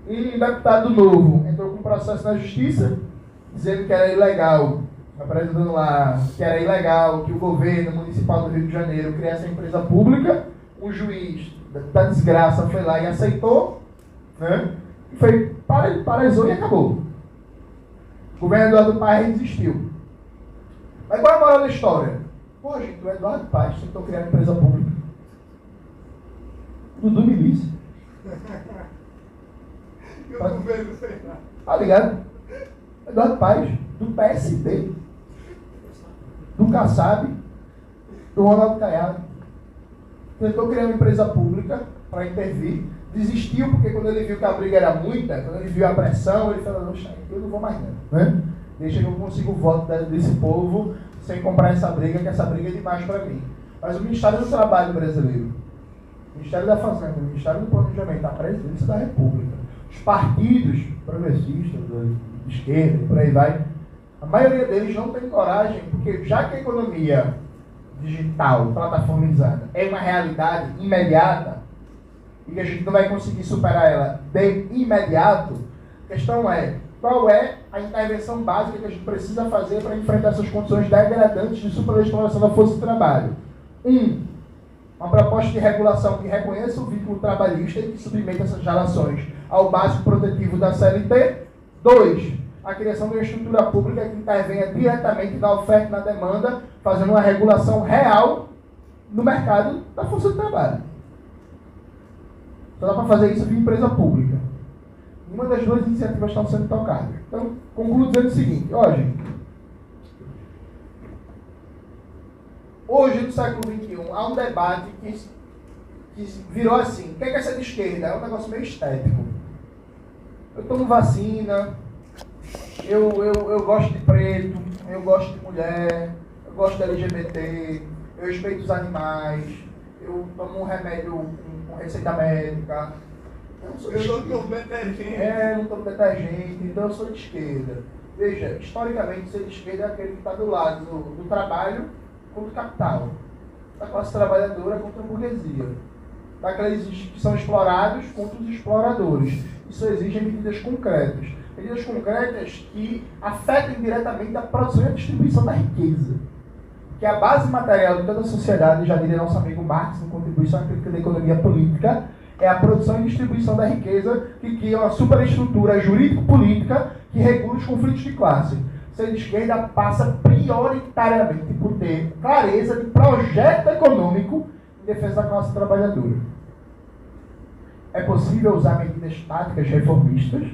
Speaker 4: Um deputado novo entrou com um processo na justiça dizendo que era ilegal, apresentando lá que era ilegal que o governo municipal do Rio de Janeiro criasse a empresa pública. O juiz da desgraça foi lá e aceitou, né? Foi, paralisou e acabou. O governo Eduardo Paes resistiu. Mas qual é a moral da história? Pô, gente, o Eduardo Paes tentou criar uma empresa pública. Dudu Milícia. Tá ligado? Eduardo Paes, do PSD, do Kassab, do Ronaldo Caiado. Tentou criar uma empresa pública para intervir. Desistiu porque quando ele viu que a briga era muita, quando ele viu a pressão, ele falou, eu não vou mais não, né? Deixa que eu consigo o voto desse povo sem comprar essa briga, que essa briga é demais para mim. Mas o Ministério do Trabalho brasileiro, o Ministério da Fazenda, o Ministério do Planejamento, a Presidência da República, os partidos progressistas, de esquerda, por aí vai, a maioria deles não tem coragem, porque já que a economia digital, plataformizada, é uma realidade imediata, e que a gente não vai conseguir superar ela de imediato, a questão é, qual é a intervenção básica que a gente precisa fazer para enfrentar essas condições degradantes de superexploração da força de trabalho? Uma proposta de regulação que reconheça o vínculo trabalhista e que submeta essas relações ao básico protetivo da CLT. 2. A criação de uma estrutura pública que intervenha diretamente na oferta e na demanda, fazendo uma regulação real no mercado da força de trabalho. Só dá para fazer isso via empresa pública. Uma das duas iniciativas estão sendo tocadas. Então, concluo dizendo o seguinte, gente. Hoje, no século XXI, há um debate que virou assim, o que é ser de esquerda? É um negócio meio estético. Eu tomo vacina, eu gosto de preto, eu gosto de mulher, eu gosto de LGBT, eu respeito os animais, eu tomo um remédio com receita médica. Eu não tomo detergente. Não tomo detergente, então eu sou de esquerda. Veja, historicamente, ser de esquerda é aquele que está do lado do trabalho contra o capital, da classe trabalhadora contra a burguesia, daqueles que são explorados contra os exploradores. Isso exige medidas concretas que afetem diretamente a produção e a distribuição da riqueza, que é a base material de toda a sociedade, já diria nosso amigo Marx, em Contribuição à Crítica da Economia Política, é a produção e distribuição da riqueza que cria uma superestrutura jurídico-política que regula os conflitos de classe. Ser de esquerda passa prioritariamente por ter clareza de projeto econômico em defesa da classe trabalhadora. É possível usar medidas táticas reformistas,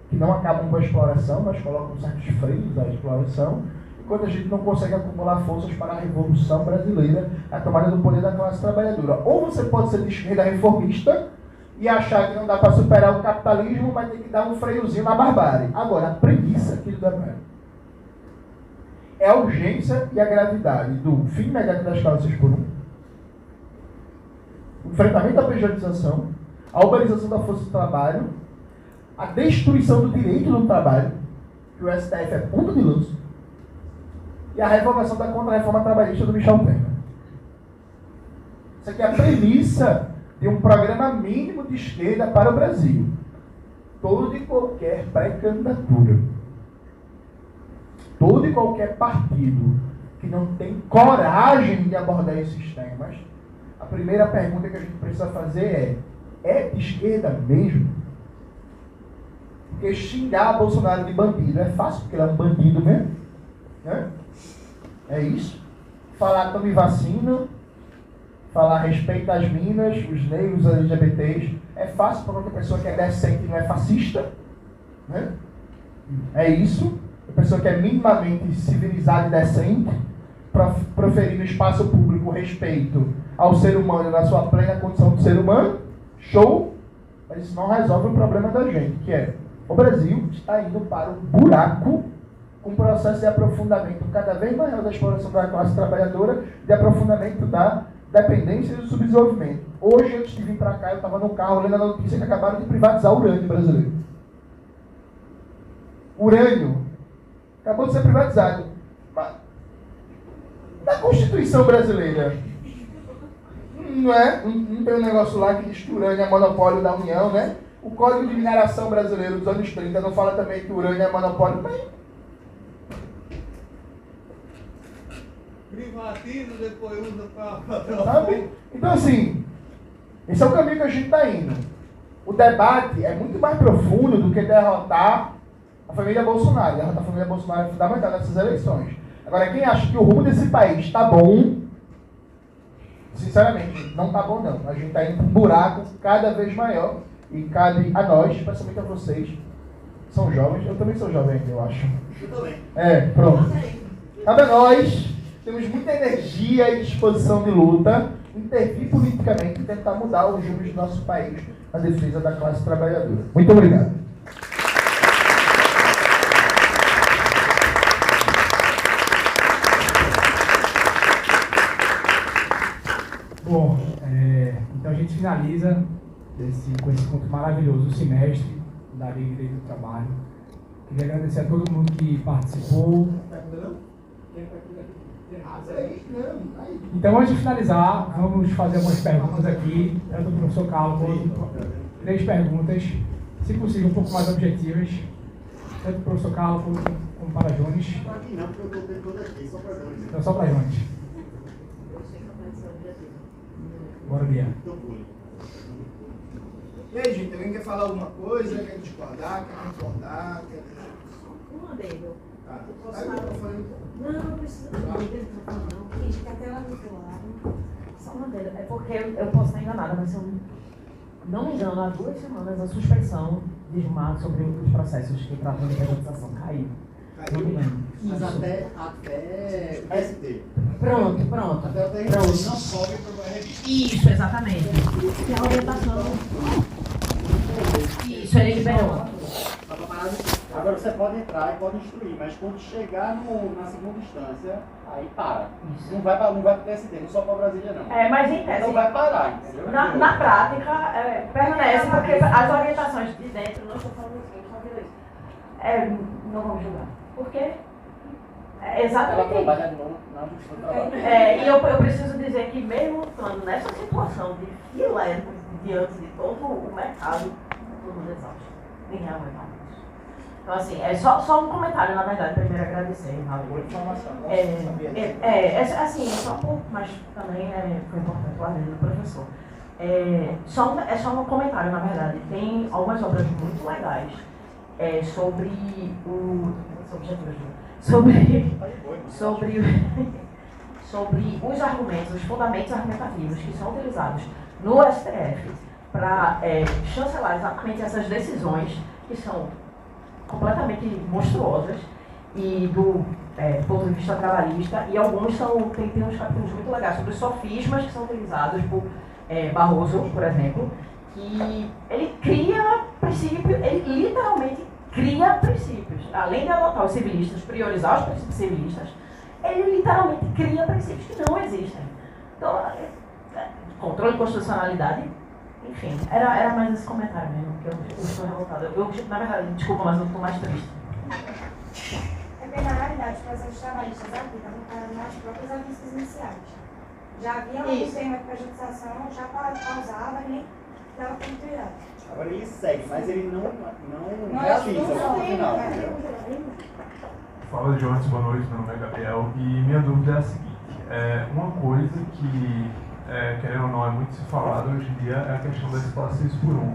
Speaker 4: que não acabam com a exploração, mas colocam certos freios à exploração, enquanto a gente não consegue acumular forças para a Revolução Brasileira, a tomada do poder da classe trabalhadora. Ou você pode ser de esquerda reformista e achar que não dá para superar o capitalismo, vai ter que dar um freiozinho na barbárie. Agora, a premissa aqui do debate é a urgência e a gravidade do fim imediato das classes por um, o enfrentamento à pejotização, a uberização da força de trabalho, a destruição do direito do trabalho, que o STF é ponto de luz, e a revogação da contra-reforma trabalhista do Michel Temer. Isso aqui é a premissa de um programa mínimo de esquerda para o Brasil. Todo e qualquer pré-candidatura, todo e qualquer partido que não tem coragem de abordar esses temas, a primeira pergunta que a gente precisa fazer é de esquerda mesmo? Porque xingar Bolsonaro de bandido é fácil, porque ele é um bandido mesmo. Né? É isso. Falar tome vacina, falar respeito às minas, os negros, os LGBTs, é fácil para qualquer pessoa que é decente e não é fascista. Né? É isso. A pessoa que é minimamente civilizada e decente, proferir no espaço público respeito ao ser humano na sua plena condição de ser humano, show, mas isso não resolve o problema da gente, que é o Brasil está indo para o buraco com um processo de aprofundamento cada vez maior da exploração da classe trabalhadora, de aprofundamento da dependência e do subdesenvolvimento. Hoje, antes de vir para cá, eu estava no carro lendo a notícia que acabaram de privatizar o urânio brasileiro. Urânio acabou de ser privatizado. Mas, na Constituição brasileira, não é? Não tem um negócio lá que diz que o urânio é monopólio da União, né? O Código de Mineração Brasileiro dos anos 30 não fala também que o urânio é monopólio, mas...
Speaker 5: Privatiza, depois usa para...
Speaker 4: Sabe? Então, assim, esse é o caminho que a gente está indo. O debate é muito mais profundo do que derrotar a família Bolsonaro. Derrotar a família Bolsonaro é fundamental nessas eleições. Agora, quem acha que o rumo desse país está bom, sinceramente, não está bom não. A gente está indo para um buraco cada vez maior e cabe a nós, especialmente a vocês, que são jovens. Eu também sou jovem, eu acho.
Speaker 3: Eu também.
Speaker 4: Pronto. Cabe a nós, temos muita energia e disposição de luta, intervir politicamente e tentar mudar os rumos do nosso país na defesa da classe trabalhadora. Muito obrigado.
Speaker 1: Bom, então a gente finaliza com esse encontro maravilhoso, o semestre da Lei de Direito do Trabalho. Queria agradecer a todo mundo que participou. Então, antes de finalizar, vamos fazer algumas perguntas aqui, tanto do professor Carlos quanto 3 perguntas, se possível um pouco mais objetivas, tanto do professor Carlos como para Jones.
Speaker 2: Não, porque eu estou tendo aqui, só para Jones.
Speaker 1: Então, só para Jones. Bora, Bia.
Speaker 3: E aí, gente, alguém quer falar alguma coisa? Quer discordar? Quer concordar? Quer...
Speaker 6: Um adendo.
Speaker 3: Tá.
Speaker 6: Eu posso
Speaker 3: Aí,
Speaker 6: falar?
Speaker 3: eu falei.
Speaker 6: Não precisa não. Finge que até lá do teu lado. Só um adendo. É porque eu posso estar enganada, mas se eu não me engano, há 2 semanas a suspeição de Gilmar sobre os processos que tratam de regularização caiu. Não me engano.
Speaker 2: Mas
Speaker 6: Isso.
Speaker 2: até o PST.
Speaker 6: Pronto.
Speaker 2: Até o TRT não sobe para o RB.
Speaker 6: Isso, exatamente. Que a orientação. Isso, ele liberou.
Speaker 2: Agora você pode entrar e pode instruir, mas quando chegar na segunda instância, aí para.
Speaker 6: Isso.
Speaker 2: Não vai para o TST, não só para Brasília não.
Speaker 6: Mas em tese,
Speaker 2: Não vai parar, entendeu?
Speaker 6: na prática, permanece, porque as orientações de dentro, não estou falando isso, eu só digo isso. Não vamos julgar. Por quê?
Speaker 2: Ela
Speaker 6: Exatamente.
Speaker 2: trabalha na justiça do trabalho.
Speaker 6: E eu preciso dizer que mesmo estando nessa situação de filé diante de todo o mercado, todo mundo exausto. Ninguém aguenta isso. Então, assim, é só um comentário, na verdade. Primeiro agradecer, Raul.
Speaker 3: Boa informação.
Speaker 6: Assim, só por, mas também foi importante o aviso do professor. É só um comentário, na verdade. Tem algumas obras muito legais sobre os argumentos, os fundamentos argumentativos que são utilizados no STF para chancelar exatamente essas decisões que são completamente monstruosas e do ponto de vista trabalhista, e alguns tem uns capítulos muito legais sobre os sofismas que são utilizados por Barroso, por exemplo, que ele cria princípios, ele literalmente cria princípios. Além de adotar os civilistas, priorizar os princípios civilistas, ele literalmente cria princípios que não existem. Então, controle de constitucionalidade, enfim, era mais esse comentário mesmo, que eu estou revoltada. Na verdade, desculpa, mas eu estou mais triste.
Speaker 7: É porque, na realidade, os processos trabalhistas aqui estavam parando nas próprias audiências iniciais. Já havia algum tema de prejudiciação, já pausava e nem dava continuidade.
Speaker 2: Agora ele segue, mas ele não realiza no final, entendeu?
Speaker 8: Fala, Jones, boa noite, meu nome é Gabriel, e minha dúvida é a seguinte, uma coisa que, querendo ou não, é muito se falado hoje em dia é a questão da escola 6x1,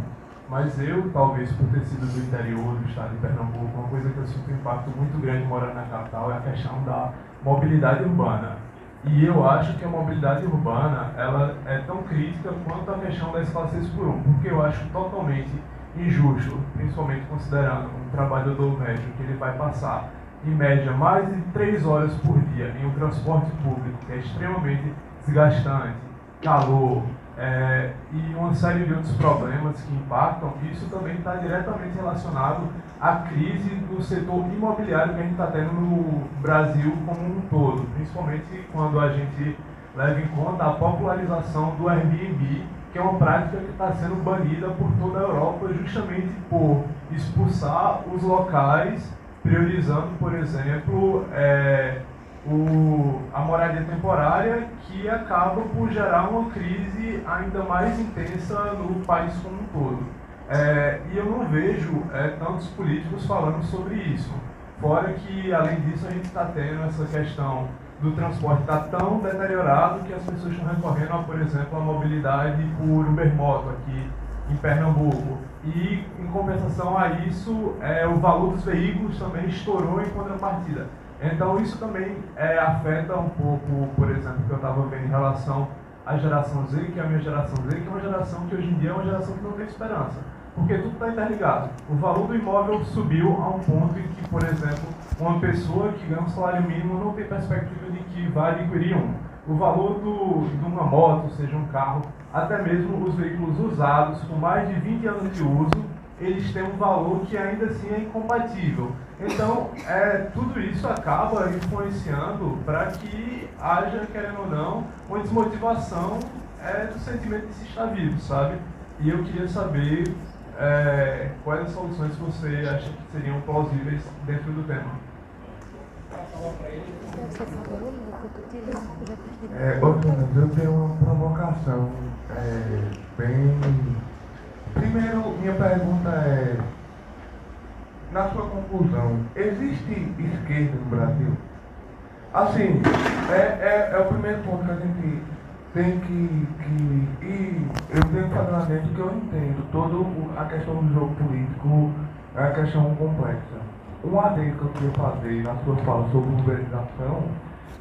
Speaker 8: mas eu, talvez por ter sido do interior do estado de Pernambuco, uma coisa que eu sinto um impacto muito grande morando na capital é a questão da mobilidade urbana. E eu acho que a mobilidade urbana ela é tão crítica quanto a questão da escola 6x1, porque eu acho totalmente injusto, principalmente considerando um trabalhador médio que ele vai passar, em média, mais de 3 horas por dia em um transporte público, que é extremamente desgastante, calor, e uma série de outros problemas que impactam. Isso também está diretamente relacionado à crise do setor imobiliário que a gente está tendo no Brasil como um todo, principalmente quando a gente leva em conta a popularização do Airbnb, que é uma prática que está sendo banida por toda a Europa justamente por expulsar os locais, priorizando, por exemplo, a moradia temporária, que acaba por gerar uma crise ainda mais intensa no país como um todo. E eu não vejo tantos políticos falando sobre isso. Fora que, além disso, a gente está tendo essa questão do transporte está tão deteriorado que as pessoas estão recorrendo a, por exemplo, a mobilidade por Ubermoto aqui em Pernambuco. E, em compensação a isso, o valor dos veículos também estourou em contrapartida. Então, isso também afeta um pouco, por exemplo, que eu estava vendo em relação à geração Z, que é a minha geração Z, que é uma geração que hoje em dia é uma geração que não tem esperança. Porque tudo está interligado. O valor do imóvel subiu a um ponto em que, por exemplo, uma pessoa que ganha um salário mínimo não tem perspectiva de que vai adquirir um. O valor de uma moto, seja um carro, até mesmo os veículos usados com mais de 20 anos de uso, eles têm um valor que ainda assim é incompatível. Então, tudo isso acaba influenciando para que haja, querendo ou não, uma desmotivação do sentimento de se estar vivo, sabe? E eu queria saber quais as soluções que você acha que seriam plausíveis dentro do tema.
Speaker 9: Eu tenho uma provocação Primeiro, minha pergunta é, na sua conclusão, existe esquerda no Brasil? Assim, é o primeiro ponto que a gente tem que e eu tenho que fazer uma dentro que eu entendo toda a questão do jogo político é uma questão complexa. Um adendo que eu queria fazer na sua fala sobre uberização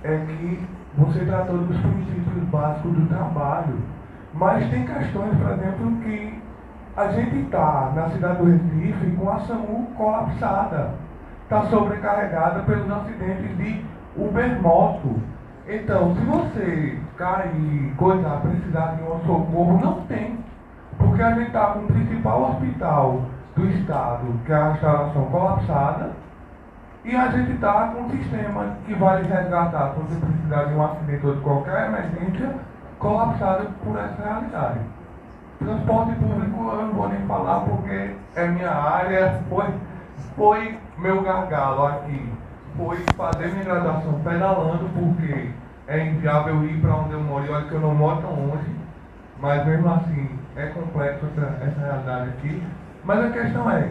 Speaker 9: é que você tratou dos princípios básicos do trabalho, mas tem questões, por exemplo, que a gente está na cidade do Recife com a SAMU colapsada, está sobrecarregada pelos acidentes de Ubermoto. Então, se você cair, coisar, precisar de um socorro, não tem. Porque a gente está com o principal hospital do estado, que é a instalação colapsada, e a gente está com um sistema que vai lhe resgatar se você precisar de um acidente ou de qualquer emergência, colapsado por essa realidade. Transporte público eu não vou nem falar porque é minha área, foi meu gargalo aqui. Foi fazer minha graduação pedalando, porque é inviável ir para onde eu moro, e olha que eu não moro tão longe, mas mesmo assim é complexo essa realidade aqui. Mas a questão é,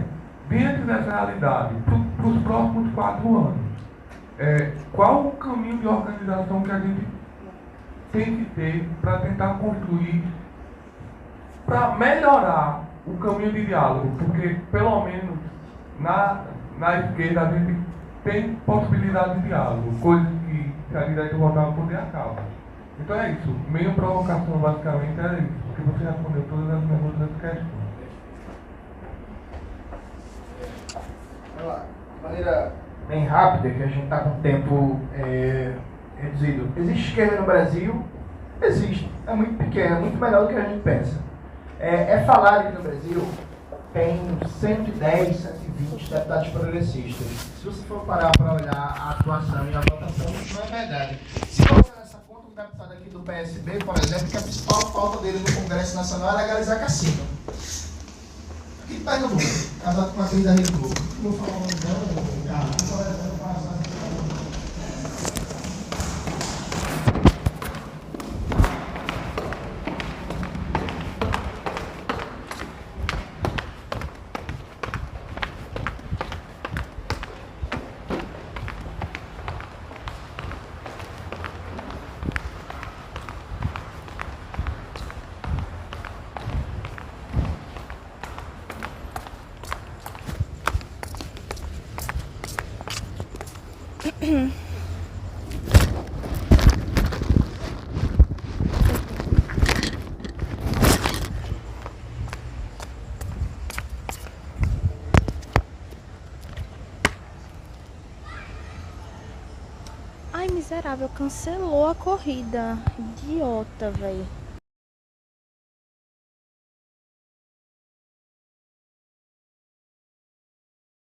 Speaker 9: dentro dessa realidade, para os próximos 4 anos, qual o caminho de organização que a gente tem que ter para tentar construir, para melhorar o caminho de diálogo? Porque, pelo menos, na esquerda a gente tem possibilidade de diálogo, coisas que se a direita voltar a poder acaba. Então é isso, minha provocação basicamente é isso, porque você respondeu todas as minhas outras questões.
Speaker 3: Vamos lá, de maneira bem rápida, que a gente está com tempo reduzido. Existe esquerda no Brasil? Existe, é muito pequena, muito menor do que a gente pensa. É falar que no Brasil tem 110, 120 deputados progressistas. Se você for parar para olhar a atuação e a votação, isso não é verdade. Se for olhar nessa conta, um deputado aqui do PSB, por exemplo, que a principal pauta dele no Congresso Nacional é legalizar cassino. Aqui em Pernambuco, casado com a atriz da Rede Globo. Vou falar o nome dela, vou passar.
Speaker 10: Ai, miserável, cancelou a corrida. Idiota, velho.